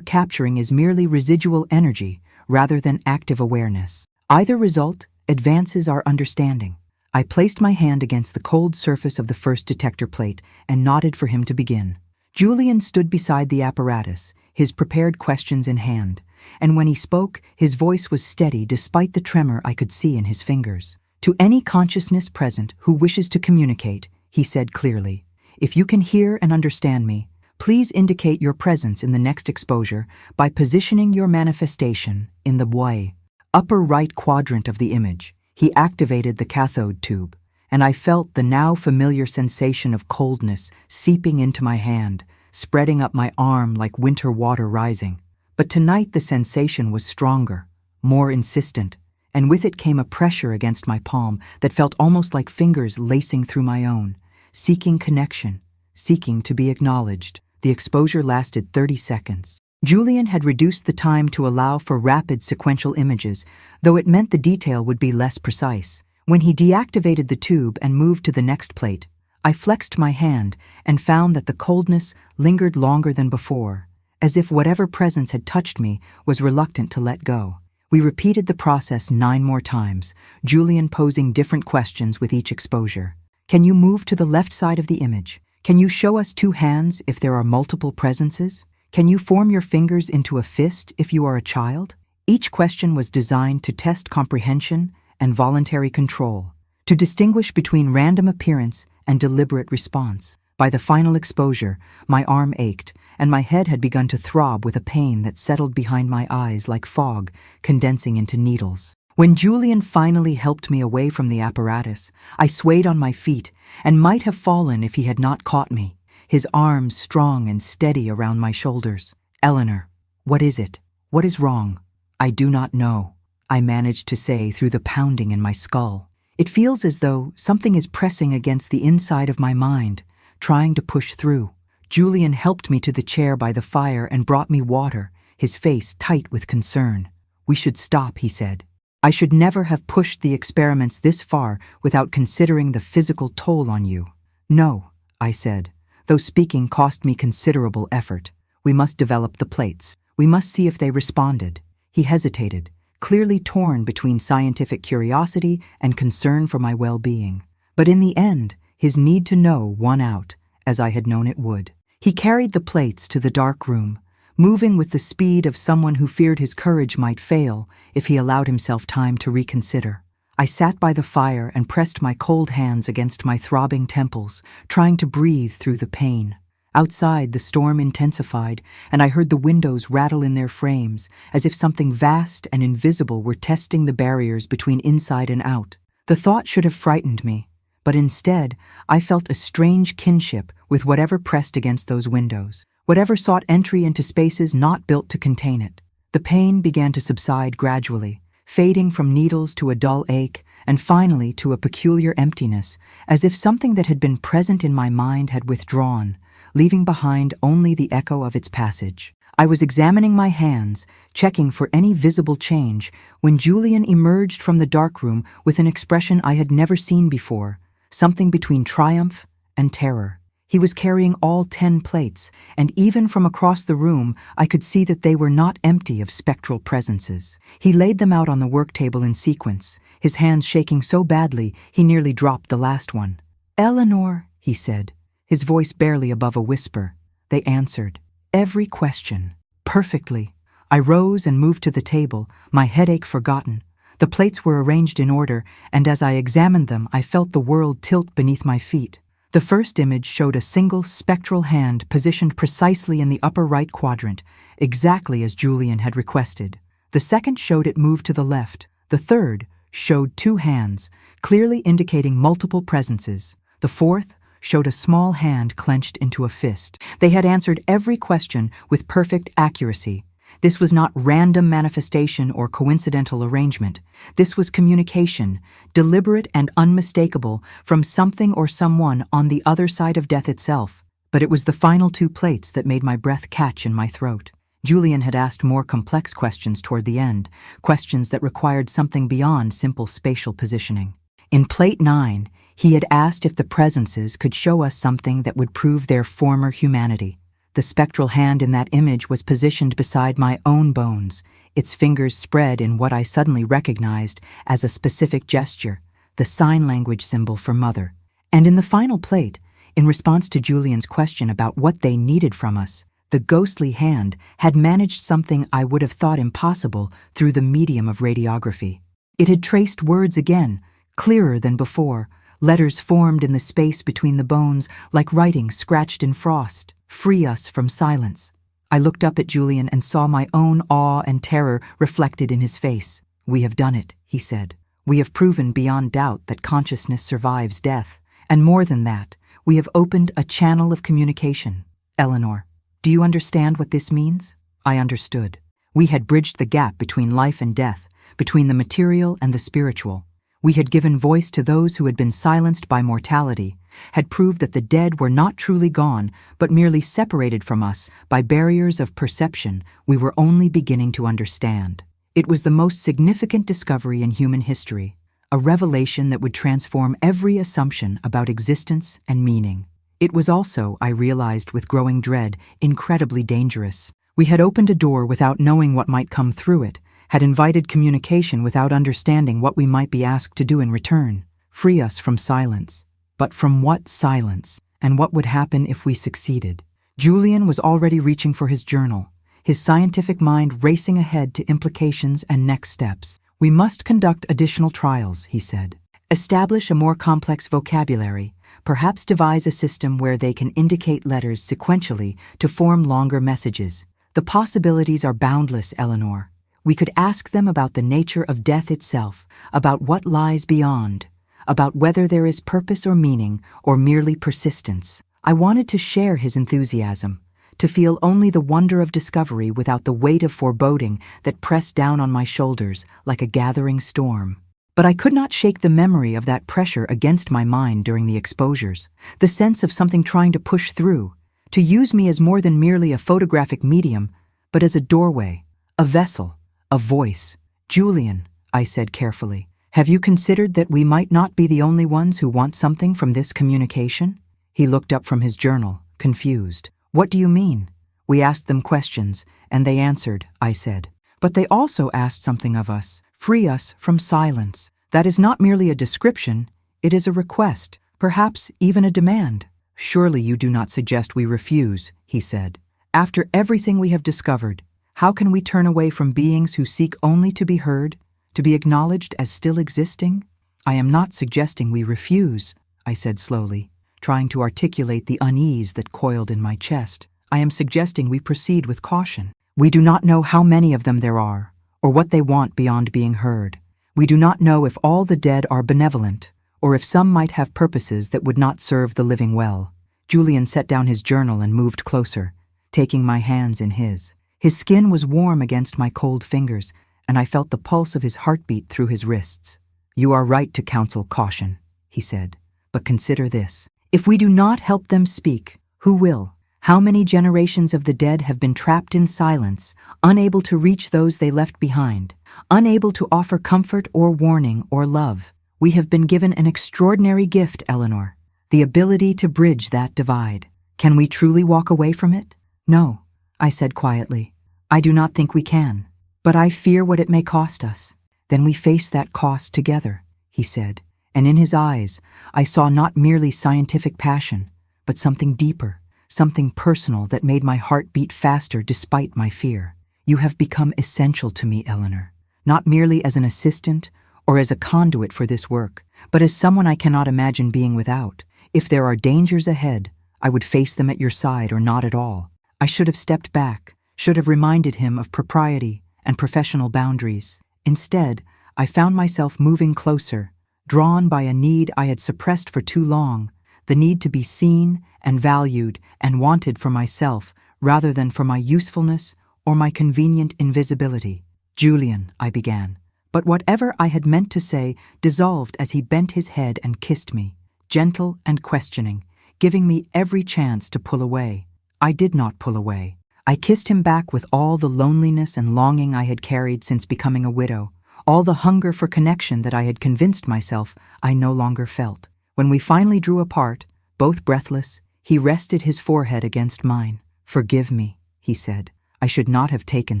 capturing is merely residual energy rather than active awareness. Either result advances our understanding. I placed my hand against the cold surface of the first detector plate and nodded for him to begin. Julian stood beside the apparatus, his prepared questions in hand, and when he spoke, his voice was steady despite the tremor I could see in his fingers. To any consciousness present who wishes to communicate, he said clearly, if you can hear and understand me, please indicate your presence in the next exposure by positioning your manifestation in the upper right quadrant of the image. He activated the cathode tube, and I felt the now familiar sensation of coldness seeping into my hand, spreading up my arm like winter water rising. But tonight the sensation was stronger, more insistent, and with it came a pressure against my palm that felt almost like fingers lacing through my own, seeking connection, seeking to be acknowledged. The exposure lasted 30 seconds. Julian had reduced the time to allow for rapid sequential images, though it meant the detail would be less precise. When he deactivated the tube and moved to the next plate, I flexed my hand and found that the coldness lingered longer than before, as if whatever presence had touched me was reluctant to let go. We repeated the process 9 more times, Julian posing different questions with each exposure. Can you move to the left side of the image? Can you show us 2 hands if there are multiple presences? Can you form your fingers into a fist if you are a child? Each question was designed to test comprehension and voluntary control, to distinguish between random appearance and deliberate response. By the final exposure, my arm ached, and my head had begun to throb with a pain that settled behind my eyes like fog condensing into needles. When Julian finally helped me away from the apparatus, I swayed on my feet and might have fallen if he had not caught me, his arms strong and steady around my shoulders. Eleanor, what is it? What is wrong? I do not know, I managed to say through the pounding in my skull. It feels as though something is pressing against the inside of my mind, trying to push through. Julian helped me to the chair by the fire and brought me water, his face tight with concern. We should stop, he said. I should never have pushed the experiments this far without considering the physical toll on you. No, I said, though speaking cost me considerable effort. We must develop the plates. We must see if they responded. He hesitated, clearly torn between scientific curiosity and concern for my well-being. But in the end, his need to know won out, as I had known it would. He carried the plates to the dark room, moving with the speed of someone who feared his courage might fail if he allowed himself time to reconsider. I sat by the fire and pressed my cold hands against my throbbing temples, trying to breathe through the pain. Outside, the storm intensified, and I heard the windows rattle in their frames, as if something vast and invisible were testing the barriers between inside and out. The thought should have frightened me, but instead, I felt a strange kinship with whatever pressed against those windows, whatever sought entry into spaces not built to contain it. The pain began to subside gradually, fading from needles to a dull ache, and finally to a peculiar emptiness, as if something that had been present in my mind had withdrawn, leaving behind only the echo of its passage. I was examining my hands, checking for any visible change, when Julian emerged from the darkroom with an expression I had never seen before, something between triumph and terror. He was carrying all 10 plates, and even from across the room I could see that they were not empty of spectral presences. He laid them out on the work table in sequence, his hands shaking so badly he nearly dropped the last one. "Eleanor," he said, his voice barely above a whisper. They answered. Every question. Perfectly. I rose and moved to the table, my headache forgotten. The plates were arranged in order, and as I examined them I felt the world tilt beneath my feet. The first image showed a single spectral hand positioned precisely in the upper right quadrant, exactly as Julian had requested. The second showed it moved to the left. The third showed 2 hands, clearly indicating multiple presences. The fourth showed a small hand clenched into a fist. They had answered every question with perfect accuracy. This was not random manifestation or coincidental arrangement. This was communication, deliberate and unmistakable, from something or someone on the other side of death itself. But it was the final 2 plates that made my breath catch in my throat. Julian had asked more complex questions toward the end, questions that required something beyond simple spatial positioning. In plate 9, he had asked if the presences could show us something that would prove their former humanity. The spectral hand in that image was positioned beside my own bones, its fingers spread in what I suddenly recognized as a specific gesture, the sign language symbol for mother. And in the final plate, in response to Julian's question about what they needed from us, the ghostly hand had managed something I would have thought impossible through the medium of radiography. It had traced words again, clearer than before, letters formed in the space between the bones like writing scratched in frost. Free us from silence. I looked up at Julian and saw my own awe and terror reflected in his face. We have done it, he said. We have proven beyond doubt that consciousness survives death. And more than that, we have opened a channel of communication. Eleanor, do you understand what this means? I understood. We had bridged the gap between life and death, between the material and the spiritual. We had given voice to those who had been silenced by mortality, had proved that the dead were not truly gone, but merely separated from us by barriers of perception we were only beginning to understand. It was the most significant discovery in human history, a revelation that would transform every assumption about existence and meaning. It was also, I realized with growing dread, incredibly dangerous. We had opened a door without knowing what might come through it, had invited communication without understanding what we might be asked to do in return. Free us from silence. But from what silence? And what would happen if we succeeded? Julian was already reaching for his journal, his scientific mind racing ahead to implications and next steps. We must conduct additional trials, he said. Establish a more complex vocabulary, perhaps devise a system where they can indicate letters sequentially to form longer messages. The possibilities are boundless, Eleanor. We could ask them about the nature of death itself, about what lies beyond, about whether there is purpose or meaning or merely persistence. I wanted to share his enthusiasm, to feel only the wonder of discovery without the weight of foreboding that pressed down on my shoulders like a gathering storm. But I could not shake the memory of that pressure against my mind during the exposures, the sense of something trying to push through, to use me as more than merely a photographic medium, but as a doorway, a vessel, a voice. Julian, I said carefully, have you considered that we might not be the only ones who want something from this communication? He looked up from his journal, confused. What do you mean? We asked them questions, and they answered, I said. But they also asked something of us. Free us from silence. That is not merely a description, it is a request, perhaps even a demand. Surely you do not suggest we refuse, he said. After everything we have discovered, how can we turn away from beings who seek only to be heard, to be acknowledged as still existing? I am not suggesting we refuse, I said slowly, trying to articulate the unease that coiled in my chest. I am suggesting we proceed with caution. We do not know how many of them there are, or what they want beyond being heard. We do not know if all the dead are benevolent, or if some might have purposes that would not serve the living well. Julian set down his journal and moved closer, taking my hands in his. His skin was warm against my cold fingers, and I felt the pulse of his heartbeat through his wrists. You are right to counsel caution, he said. But consider this. If we do not help them speak, who will? How many generations of the dead have been trapped in silence, unable to reach those they left behind, unable to offer comfort or warning or love? We have been given an extraordinary gift, Eleanor, the ability to bridge that divide. Can we truly walk away from it? No, I said quietly. I do not think we can. But I fear what it may cost us. Then we face that cost together, he said, and in his eyes I saw not merely scientific passion, but something deeper, something personal that made my heart beat faster despite my fear. You have become essential to me, Eleanor, not merely as an assistant or as a conduit for this work, but as someone I cannot imagine being without. If there are dangers ahead, I would face them at your side or not at all. I should have stepped back, should have reminded him of propriety and professional boundaries. Instead, I found myself moving closer, drawn by a need I had suppressed for too long, the need to be seen and valued and wanted for myself rather than for my usefulness or my convenient invisibility. Julian, I began, but whatever I had meant to say dissolved as he bent his head and kissed me, gentle and questioning, giving me every chance to pull away. I did not pull away. I kissed him back with all the loneliness and longing I had carried since becoming a widow, all the hunger for connection that I had convinced myself I no longer felt. When we finally drew apart, both breathless, he rested his forehead against mine. "Forgive me," he said. "I should not have taken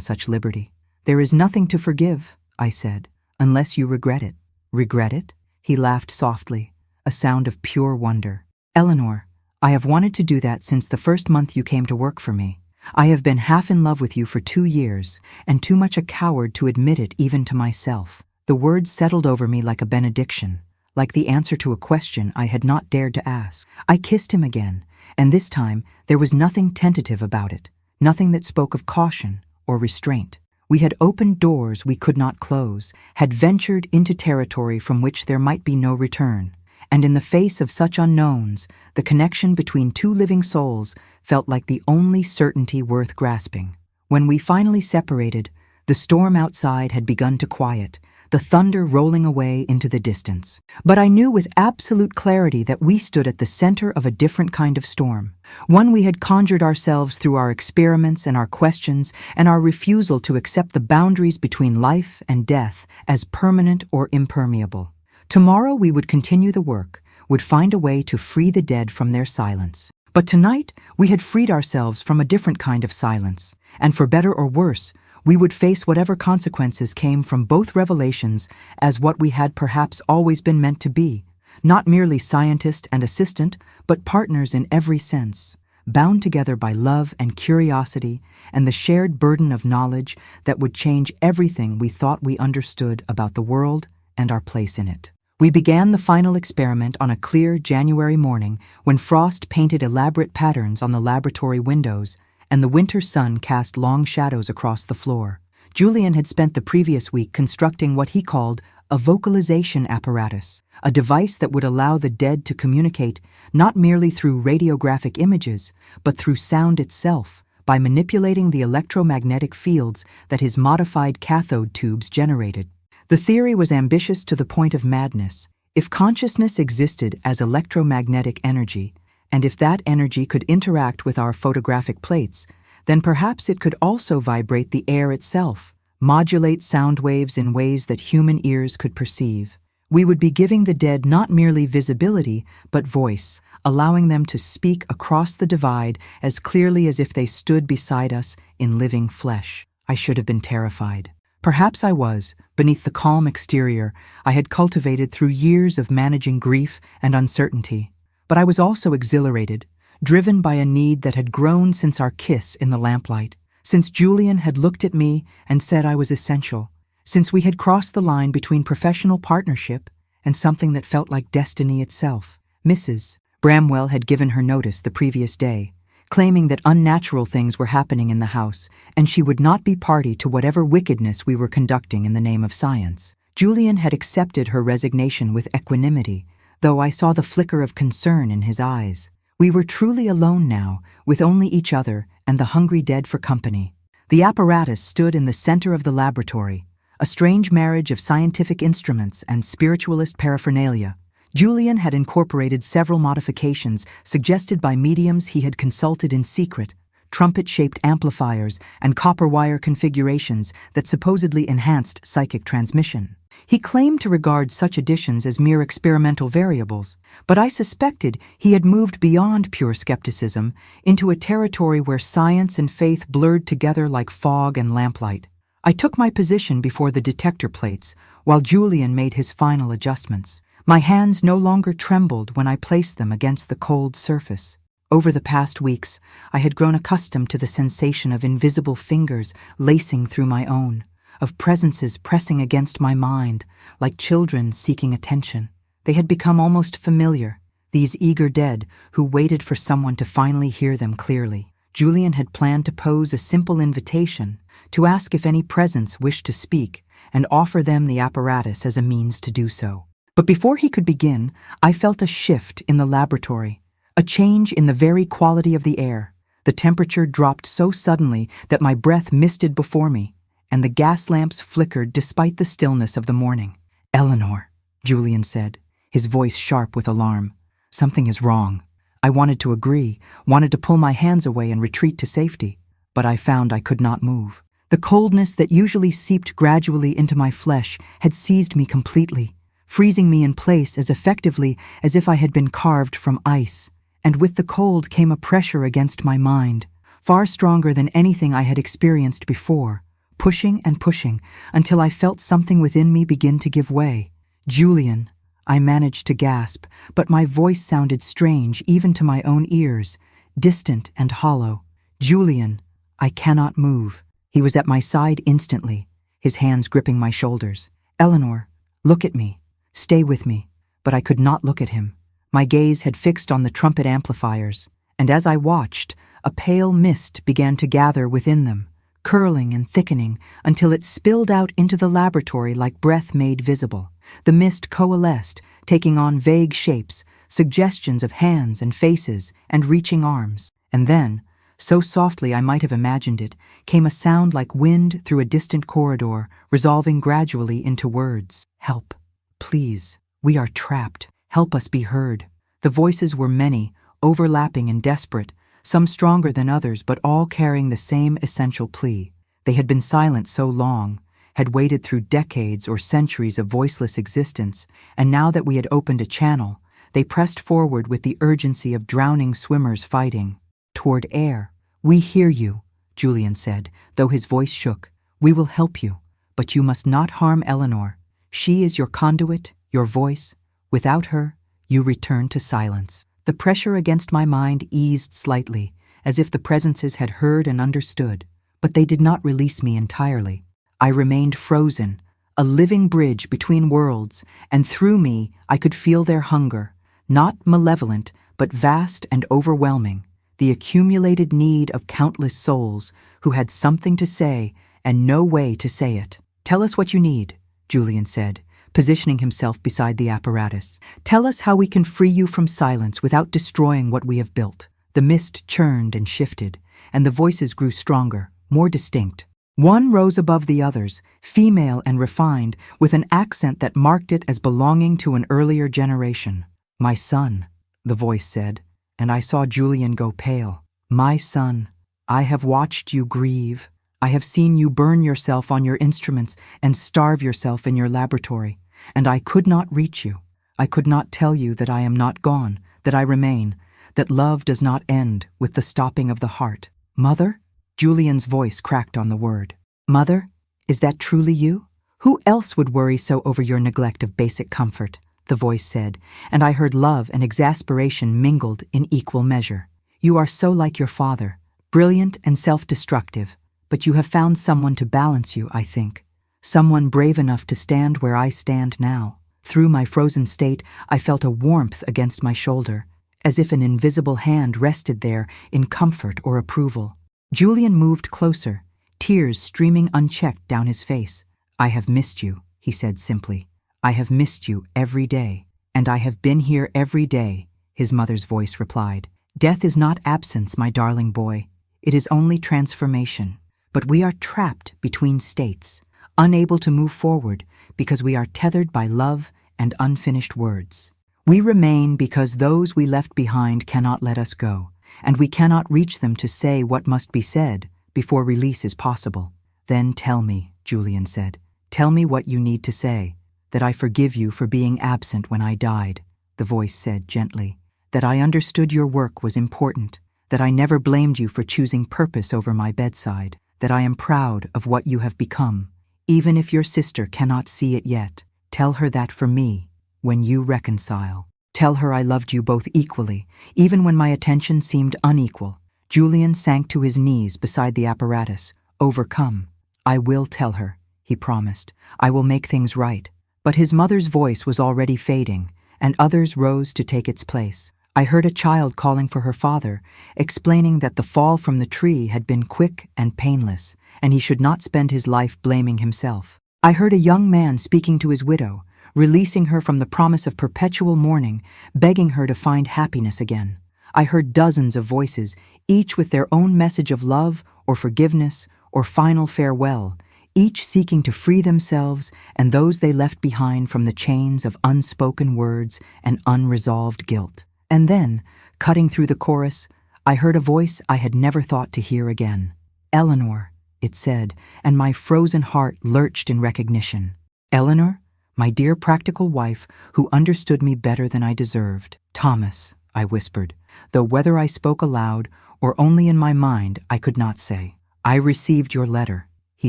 such liberty." "There is nothing to forgive," I said, "unless you regret it." "Regret it?" He laughed softly, a sound of pure wonder. "Eleanor, I have wanted to do that since the first month you came to work for me. I have been half in love with you for 2 years, and too much a coward to admit it even to myself." The words settled over me like a benediction, like the answer to a question I had not dared to ask. I kissed him again, and this time there was nothing tentative about it, nothing that spoke of caution or restraint. We had opened doors we could not close, had ventured into territory from which there might be no return. And in the face of such unknowns, the connection between two living souls felt like the only certainty worth grasping. When we finally separated, the storm outside had begun to quiet, the thunder rolling away into the distance. But I knew with absolute clarity that we stood at the center of a different kind of storm, one we had conjured ourselves through our experiments and our questions and our refusal to accept the boundaries between life and death as permanent or impermeable. Tomorrow we would continue the work, would find a way to free the dead from their silence. But tonight we had freed ourselves from a different kind of silence, and for better or worse, we would face whatever consequences came from both revelations as what we had perhaps always been meant to be, not merely scientist and assistant, but partners in every sense, bound together by love and curiosity and the shared burden of knowledge that would change everything we thought we understood about the world and our place in it. We began the final experiment on a clear January morning when frost painted elaborate patterns on the laboratory windows and the winter sun cast long shadows across the floor. Julian had spent the previous week constructing what he called a vocalization apparatus, a device that would allow the dead to communicate not merely through radiographic images, but through sound itself, by manipulating the electromagnetic fields that his modified cathode tubes generated. The theory was ambitious to the point of madness. If consciousness existed as electromagnetic energy, and if that energy could interact with our photographic plates, then perhaps it could also vibrate the air itself, modulate sound waves in ways that human ears could perceive. We would be giving the dead not merely visibility, but voice, allowing them to speak across the divide as clearly as if they stood beside us in living flesh. I should have been terrified. Perhaps I was, beneath the calm exterior I had cultivated through years of managing grief and uncertainty. But I was also exhilarated, driven by a need that had grown since our kiss in the lamplight, since Julian had looked at me and said I was essential, since we had crossed the line between professional partnership and something that felt like destiny itself. Mrs. Bramwell had given her notice the previous day, claiming that unnatural things were happening in the house, and she would not be party to whatever wickedness we were conducting in the name of science. Julian had accepted her resignation with equanimity, though I saw the flicker of concern in his eyes. We were truly alone now, with only each other and the hungry dead for company. The apparatus stood in the center of the laboratory, a strange marriage of scientific instruments and spiritualist paraphernalia. Julian had incorporated several modifications suggested by mediums he had consulted in secret, trumpet-shaped amplifiers and copper wire configurations that supposedly enhanced psychic transmission. He claimed to regard such additions as mere experimental variables, but I suspected he had moved beyond pure skepticism into a territory where science and faith blurred together like fog and lamplight. I took my position before the detector plates while Julian made his final adjustments. My hands no longer trembled when I placed them against the cold surface. Over the past weeks, I had grown accustomed to the sensation of invisible fingers lacing through my own, of presences pressing against my mind, like children seeking attention. They had become almost familiar, these eager dead who waited for someone to finally hear them clearly. Julian had planned to pose a simple invitation, to ask if any presence wished to speak, and offer them the apparatus as a means to do so. But before he could begin, I felt a shift in the laboratory, a change in the very quality of the air. The temperature dropped so suddenly that my breath misted before me, and the gas lamps flickered despite the stillness of the morning. "Eleanor," Julian said, his voice sharp with alarm. "Something is wrong." I wanted to agree, wanted to pull my hands away and retreat to safety, but I found I could not move. The coldness that usually seeped gradually into my flesh had seized me completely, freezing me in place as effectively as if I had been carved from ice. And with the cold came a pressure against my mind, far stronger than anything I had experienced before, pushing and pushing until I felt something within me begin to give way. "Julian," I managed to gasp, but my voice sounded strange even to my own ears, distant and hollow. "Julian, I cannot move." He was at my side instantly, his hands gripping my shoulders. "Eleanor, look at me. Stay with me." But I could not look at him. My gaze had fixed on the trumpet amplifiers, and as I watched, a pale mist began to gather within them, curling and thickening until it spilled out into the laboratory like breath made visible. The mist coalesced, taking on vague shapes, suggestions of hands and faces and reaching arms. And then, so softly I might have imagined it, came a sound like wind through a distant corridor, resolving gradually into words. "Help. Please. We are trapped. Help us be heard." The voices were many, overlapping and desperate, some stronger than others, but all carrying the same essential plea. They had been silent so long, had waited through decades or centuries of voiceless existence, and now that we had opened a channel, they pressed forward with the urgency of drowning swimmers fighting toward air. "We hear you," Julian said, though his voice shook. "We will help you, but you must not harm Eleanor. She is your conduit, your voice. Without her, you return to silence." The pressure against my mind eased slightly, as if the presences had heard and understood, but they did not release me entirely. I remained frozen, a living bridge between worlds, and through me I could feel their hunger, not malevolent, but vast and overwhelming, the accumulated need of countless souls who had something to say and no way to say it. "Tell us what you need," Julian said, positioning himself beside the apparatus. "Tell us how we can free you from silence without destroying what we have built." The mist churned and shifted, and the voices grew stronger, more distinct. One rose above the others, female and refined, with an accent that marked it as belonging to an earlier generation. "My son," the voice said, and I saw Julian go pale. "My son, I have watched you grieve. I have seen you burn yourself on your instruments and starve yourself in your laboratory. And I could not reach you. I could not tell you that I am not gone, that I remain, that love does not end with the stopping of the heart." "Mother?" Julian's voice cracked on the word. "Mother? Is that truly you? Who else would worry so over your neglect of basic comfort?" the voice said, and I heard love and exasperation mingled in equal measure. "You are so like your father, brilliant and self-destructive, but you have found someone to balance you, I think. Someone brave enough to stand where I stand now." Through my frozen state, I felt a warmth against my shoulder, as if an invisible hand rested there in comfort or approval. Julian moved closer, tears streaming unchecked down his face. "I have missed you," he said simply. "I have missed you every day, and I have been here every day," his mother's voice replied. "Death is not absence, my darling boy. It is only transformation. But we are trapped between states, unable to move forward because we are tethered by love and unfinished words. We remain because those we left behind cannot let us go, and we cannot reach them to say what must be said before release is possible." "Then tell me," Julian said. "Tell me what you need to say, that I forgive you for being absent when I died," the voice said gently, "that I understood your work was important, that I never blamed you for choosing purpose over my bedside, that I am proud of what you have become, even if your sister cannot see it yet. Tell her that for me, when you reconcile. Tell her I loved you both equally, even when my attention seemed unequal." Julian sank to his knees beside the apparatus, overcome. "I will tell her," he promised. "I will make things right." But his mother's voice was already fading, and others rose to take its place. I heard a child calling for her father, explaining that the fall from the tree had been quick and painless, and he should not spend his life blaming himself. I heard a young man speaking to his widow, releasing her from the promise of perpetual mourning, begging her to find happiness again. I heard dozens of voices, each with their own message of love or forgiveness or final farewell, each seeking to free themselves and those they left behind from the chains of unspoken words and unresolved guilt. And then, Cutting through the chorus, I heard a voice I had never thought to hear again. "Eleanor," it said, and my frozen heart lurched in recognition. Eleanor, my dear practical wife, who understood me better than I deserved. "Thomas," I whispered, though whether I spoke aloud or only in my mind I could not say. "I received your letter," he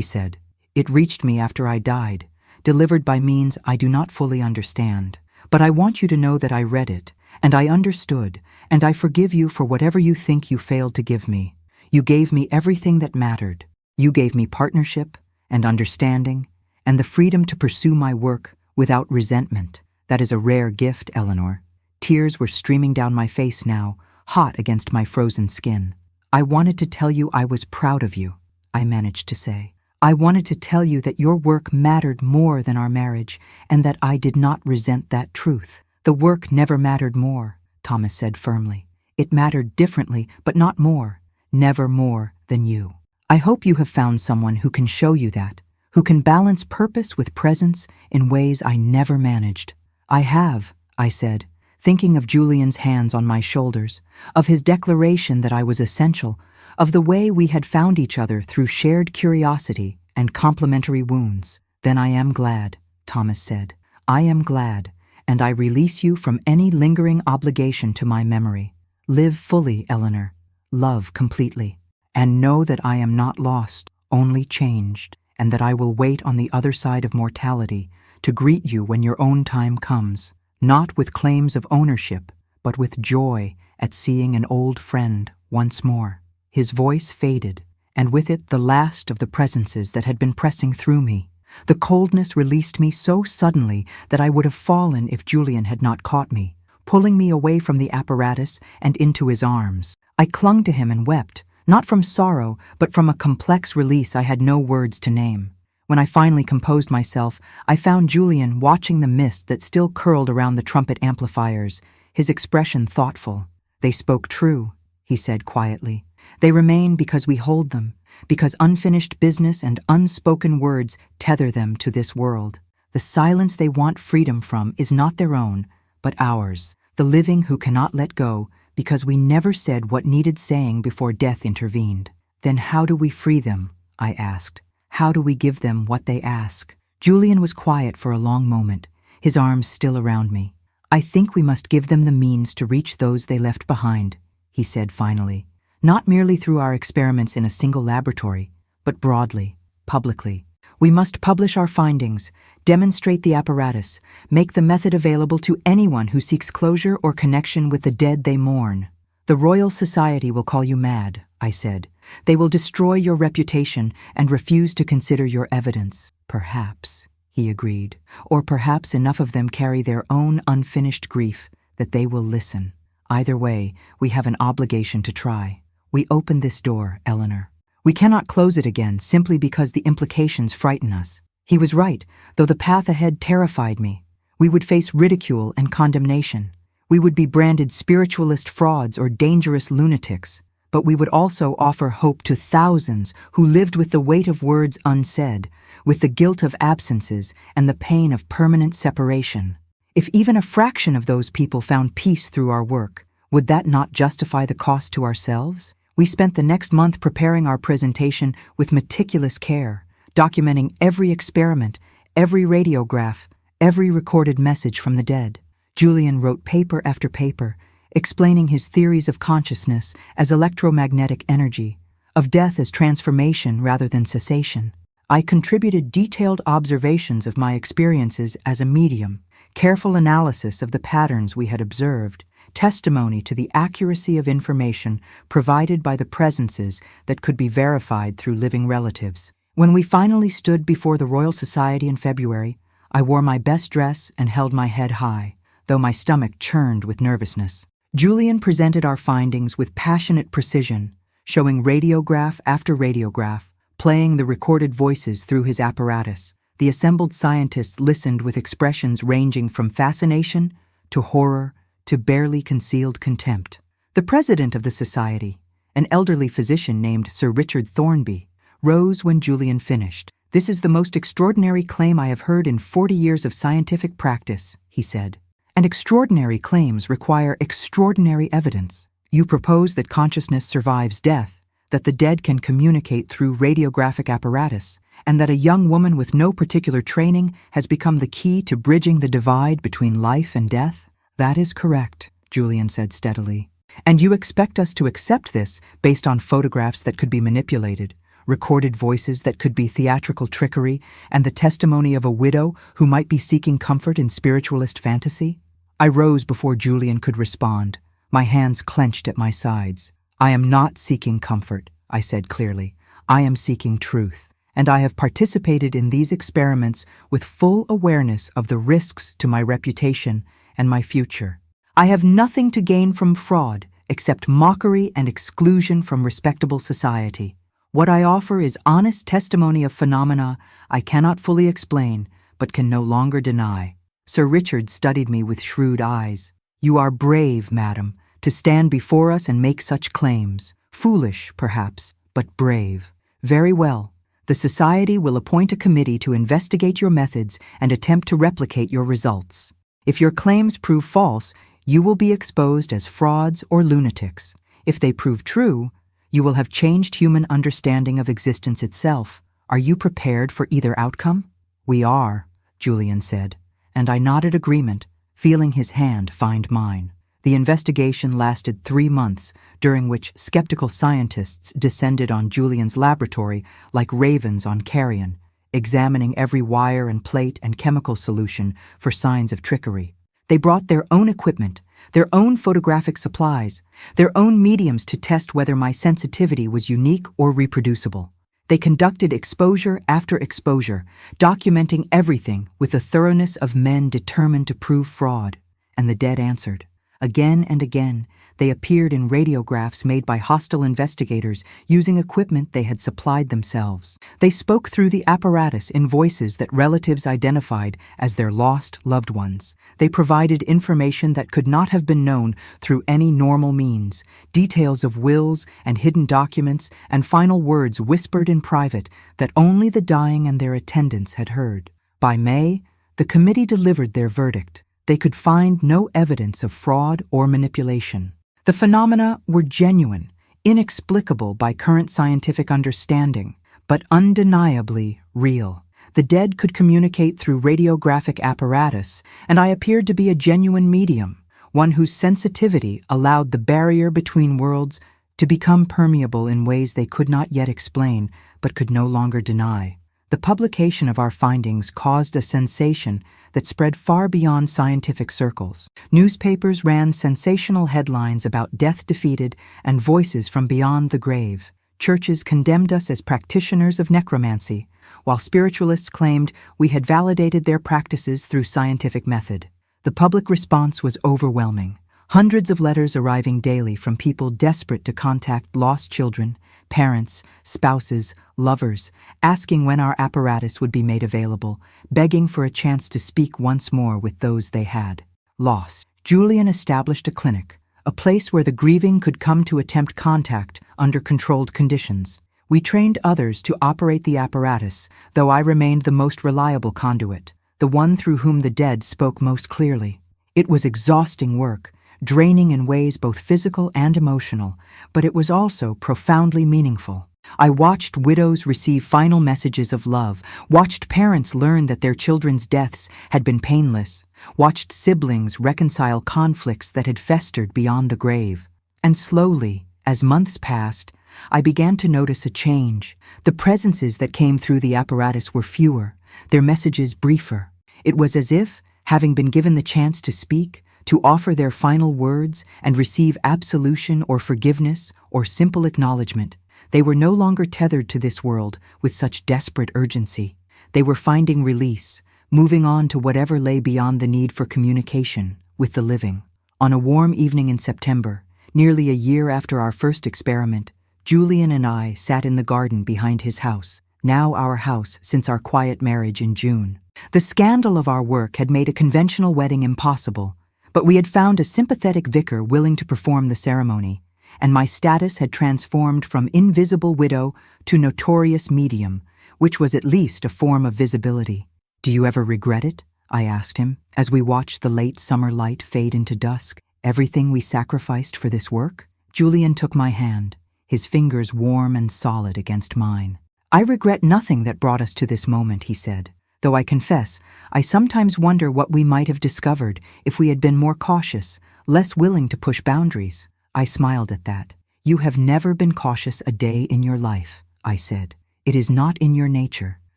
said. "It reached me after I died, delivered by means I do not fully understand. But I want you to know that I read it, and I understood, and I forgive you for whatever you think you failed to give me. You gave me everything that mattered. You gave me partnership and understanding and the freedom to pursue my work without resentment. That is a rare gift, Eleanor." Tears were streaming down my face now, hot against my frozen skin. "I wanted to tell you I was proud of you," I managed to say. "I wanted to tell you that your work mattered more than our marriage, and that I did not resent that truth." "The work never mattered more," Thomas said firmly. "It mattered differently, but not more, never more than you. I hope you have found someone who can show you that, who can balance purpose with presence in ways I never managed." "I have," I said, thinking of Julian's hands on my shoulders, of his declaration that I was essential, of the way we had found each other through shared curiosity and complementary wounds. "Then I am glad," Thomas said. "I am glad, and I release you from any lingering obligation to my memory. Live fully, Eleanor. Love completely. And know that I am not lost, only changed, and that I will wait on the other side of mortality to greet you when your own time comes, not with claims of ownership, but with joy at seeing an old friend once more." His voice faded, and with it the last of the presences that had been pressing through me. The coldness released me so suddenly that I would have fallen if Julian had not caught me, pulling me away from the apparatus and into his arms. I clung to him and wept, not from sorrow, but from a complex release I had no words to name. When I finally composed myself, I found Julian watching the mist that still curled around the trumpet amplifiers, his expression thoughtful. "They spoke true," he said quietly. "They remain because we hold them, because unfinished business and unspoken words tether them to this world. The silence they want freedom from is not their own, but ours, the living who cannot let go, because we never said what needed saying before death intervened." "Then how do we free them?" I asked. "How do we give them what they ask?" Julian was quiet for a long moment, his arms still around me. "I think we must give them the means to reach those they left behind," he said finally. "Not merely through our experiments in a single laboratory, but broadly, publicly. We must publish our findings, demonstrate the apparatus, make the method available to anyone who seeks closure or connection with the dead they mourn." "The Royal Society will call you mad," I said. "They will destroy your reputation and refuse to consider your evidence." "Perhaps," he agreed. "Or perhaps enough of them carry their own unfinished grief that they will listen. Either way, we have an obligation to try. We open this door, Eleanor. We cannot close it again simply because the implications frighten us." He was right, though the path ahead terrified me. We would face ridicule and condemnation. We would be branded spiritualist frauds or dangerous lunatics. But we would also offer hope to thousands who lived with the weight of words unsaid, with the guilt of absences and the pain of permanent separation. If even a fraction of those people found peace through our work, would that not justify the cost to ourselves? We spent the next month preparing our presentation with meticulous care, documenting every experiment, every radiograph, every recorded message from the dead. Julian wrote paper after paper, explaining his theories of consciousness as electromagnetic energy, of death as transformation rather than cessation. I contributed detailed observations of my experiences as a medium, careful analysis of the patterns we had observed, testimony to the accuracy of information provided by the presences that could be verified through living relatives. When we finally stood before the Royal Society in February, I wore my best dress and held my head high, though my stomach churned with nervousness. Julian presented our findings with passionate precision, showing radiograph after radiograph, playing the recorded voices through his apparatus. The assembled scientists listened with expressions ranging from fascination to horror to barely concealed contempt. The president of the society, an elderly physician named Sir Richard Thornby, rose when Julian finished. "This is the most extraordinary claim I have heard in 40 years of scientific practice," he said. And extraordinary claims require extraordinary evidence. You propose that consciousness survives death, that the dead can communicate through radiographic apparatus, and that a young woman with no particular training has become the key to bridging the divide between life and death? That is correct, Julian said steadily. And you expect us to accept this based on photographs that could be manipulated, recorded voices that could be theatrical trickery, and the testimony of a widow who might be seeking comfort in spiritualist fantasy? I rose before Julian could respond, my hands clenched at my sides. I am not seeking comfort, I said clearly. I am seeking truth, and I have participated in these experiments with full awareness of the risks to my reputation and my future. I have nothing to gain from fraud except mockery and exclusion from respectable society. What I offer is honest testimony of phenomena I cannot fully explain, but can no longer deny. Sir Richard studied me with shrewd eyes. You are brave, madam, to stand before us and make such claims. Foolish, perhaps, but brave. Very well. The Society will appoint a committee to investigate your methods and attempt to replicate your results. If your claims prove false, you will be exposed as frauds or lunatics. If they prove true, you will have changed human understanding of existence itself. Are you prepared for either outcome? We are, Julian said, and I nodded agreement, feeling his hand find mine. The investigation lasted 3 months, during which skeptical scientists descended on Julian's laboratory like ravens on carrion, examining every wire and plate and chemical solution for signs of trickery. They brought their own equipment, their own photographic supplies, their own mediums to test whether my sensitivity was unique or reproducible. They conducted exposure after exposure, documenting everything with the thoroughness of men determined to prove fraud. And the dead answered. Again and again, they appeared in radiographs made by hostile investigators using equipment they had supplied themselves. They spoke through the apparatus in voices that relatives identified as their lost loved ones. They provided information that could not have been known through any normal means, details of wills and hidden documents and final words whispered in private that only the dying and their attendants had heard. By May, the committee delivered their verdict. They could find no evidence of fraud or manipulation. The phenomena were genuine, inexplicable by current scientific understanding, but undeniably real. The dead could communicate through radiographic apparatus, and I appeared to be a genuine medium, one whose sensitivity allowed the barrier between worlds to become permeable in ways they could not yet explain, but could no longer deny. The publication of our findings caused a sensation that spread far beyond scientific circles. Newspapers ran sensational headlines about death defeated and voices from beyond the grave. Churches condemned us as practitioners of necromancy, while spiritualists claimed we had validated their practices through scientific method. The public response was overwhelming. Hundreds of letters arriving daily from people desperate to contact lost children, parents, spouses, lovers, asking when our apparatus would be made available, begging for a chance to speak once more with those they had lost. Julian established a clinic, a place where the grieving could come to attempt contact under controlled conditions. We trained others to operate the apparatus, though I remained the most reliable conduit, the one through whom the dead spoke most clearly. It was exhausting work, draining in ways both physical and emotional, but it was also profoundly meaningful. I watched widows receive final messages of love, watched parents learn that their children's deaths had been painless, watched siblings reconcile conflicts that had festered beyond the grave. And slowly, as months passed, I began to notice a change. The presences that came through the apparatus were fewer, their messages briefer. It was as if, having been given the chance to speak, to offer their final words and receive absolution or forgiveness or simple acknowledgement, they were no longer tethered to this world with such desperate urgency. They were finding release, moving on to whatever lay beyond the need for communication with the living. On a warm evening in September, nearly a year after our first experiment, Julian and I sat in the garden behind his house, now our house since our quiet marriage in June. The scandal of our work had made a conventional wedding impossible, but we had found a sympathetic vicar willing to perform the ceremony, and my status had transformed from invisible widow to notorious medium, which was at least a form of visibility. Do you ever regret it? I asked him, as we watched the late summer light fade into dusk. Everything we sacrificed for this work? Julian took my hand, his fingers warm and solid against mine. I regret nothing that brought us to this moment, he said, though I confess, I sometimes wonder what we might have discovered if we had been more cautious, less willing to push boundaries. I smiled at that. You have never been cautious a day in your life, I said. It is not in your nature,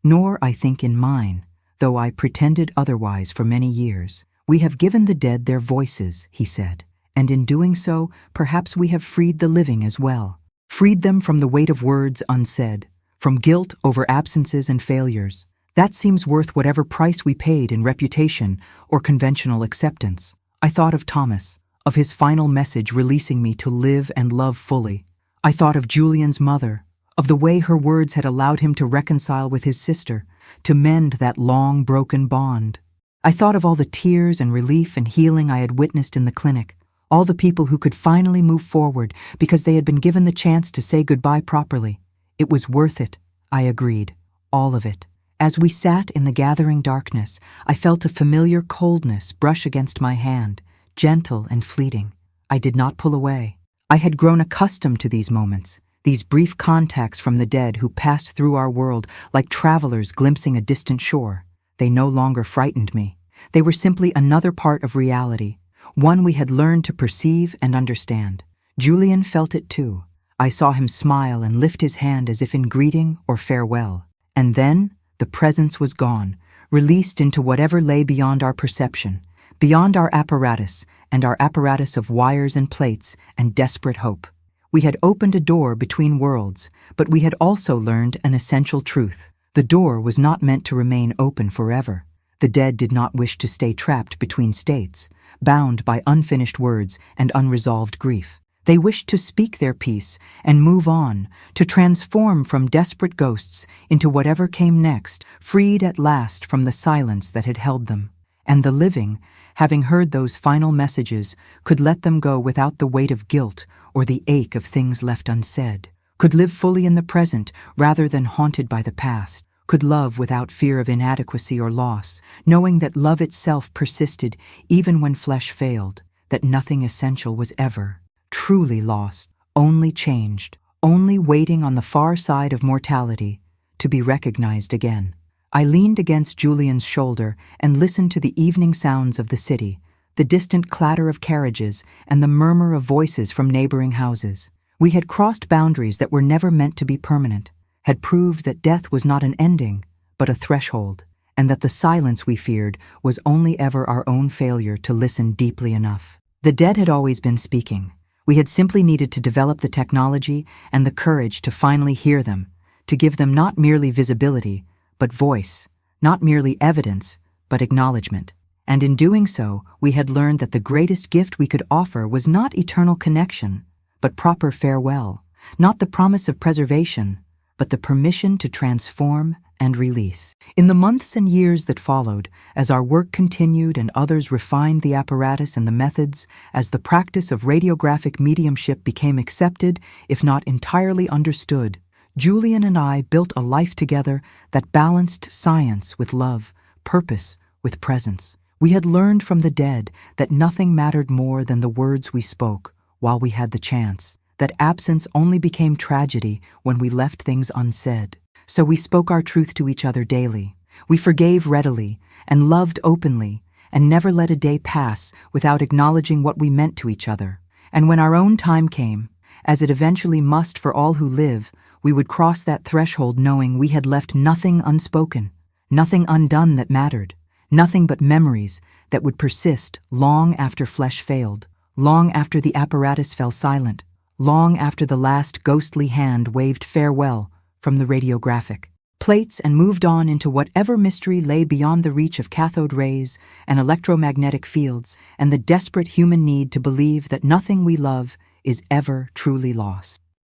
nor, I think, in mine, though I pretended otherwise for many years. We have given the dead their voices, he said, and in doing so, perhaps we have freed the living as well. Freed them from the weight of words unsaid, from guilt over absences and failures. That seems worth whatever price we paid in reputation or conventional acceptance. I thought of Thomas, of his final message releasing me to live and love fully. I thought of Julian's mother, of the way her words had allowed him to reconcile with his sister, to mend that long broken bond. I thought of all the tears and relief and healing I had witnessed in the clinic, all the people who could finally move forward because they had been given the chance to say goodbye properly. It was worth it, I agreed, all of it. As we sat in the gathering darkness, I felt a familiar coldness brush against my hand, gentle and fleeting. I did not pull away. I had grown accustomed to these moments, these brief contacts from the dead who passed through our world like travelers glimpsing a distant shore. They no longer frightened me. They were simply another part of reality, one we had learned to perceive and understand. Julian felt it too. I saw him smile and lift his hand as if in greeting or farewell. And then the presence was gone, released into whatever lay beyond our perception, beyond our apparatus and our apparatus of wires and plates and desperate hope. We had opened a door between worlds, but we had also learned an essential truth. The door was not meant to remain open forever. The dead did not wish to stay trapped between states, bound by unfinished words and unresolved grief. They wished to speak their piece and move on, to transform from desperate ghosts into whatever came next, freed at last from the silence that had held them. And the living, having heard those final messages, could let them go without the weight of guilt or the ache of things left unsaid, could live fully in the present rather than haunted by the past, could love without fear of inadequacy or loss, knowing that love itself persisted even when flesh failed, that nothing essential was ever truly lost, only changed, only waiting on the far side of mortality to be recognized again. I leaned against Julian's shoulder and listened to the evening sounds of the city, the distant clatter of carriages and the murmur of voices from neighboring houses. We had crossed boundaries that were never meant to be permanent, had proved that death was not an ending, but a threshold, and that the silence we feared was only ever our own failure to listen deeply enough. The dead had always been speaking. We had simply needed to develop the technology and the courage to finally hear them, to give them not merely visibility, but voice, not merely evidence, but acknowledgement. And in doing so, we had learned that the greatest gift we could offer was not eternal connection, but proper farewell, not the promise of preservation, but the permission to transform and release. In the months and years that followed, as our work continued and others refined the apparatus and the methods, as the practice of radiographic mediumship became accepted, if not entirely understood, Julian and I built a life together that balanced science with love, purpose with presence. We had learned from the dead that nothing mattered more than the words we spoke while we had the chance, that absence only became tragedy when we left things unsaid. So we spoke our truth to each other daily. We forgave readily and loved openly and never let a day pass without acknowledging what we meant to each other. And when our own time came, as it eventually must for all who live, we would cross that threshold knowing we had left nothing unspoken, nothing undone that mattered, nothing but memories that would persist long after flesh failed, long after the apparatus fell silent, long after the last ghostly hand waved farewell from the radiographic plates and moved on into whatever mystery lay beyond the reach of cathode rays and electromagnetic fields and the desperate human need to believe that nothing we love is ever truly lost.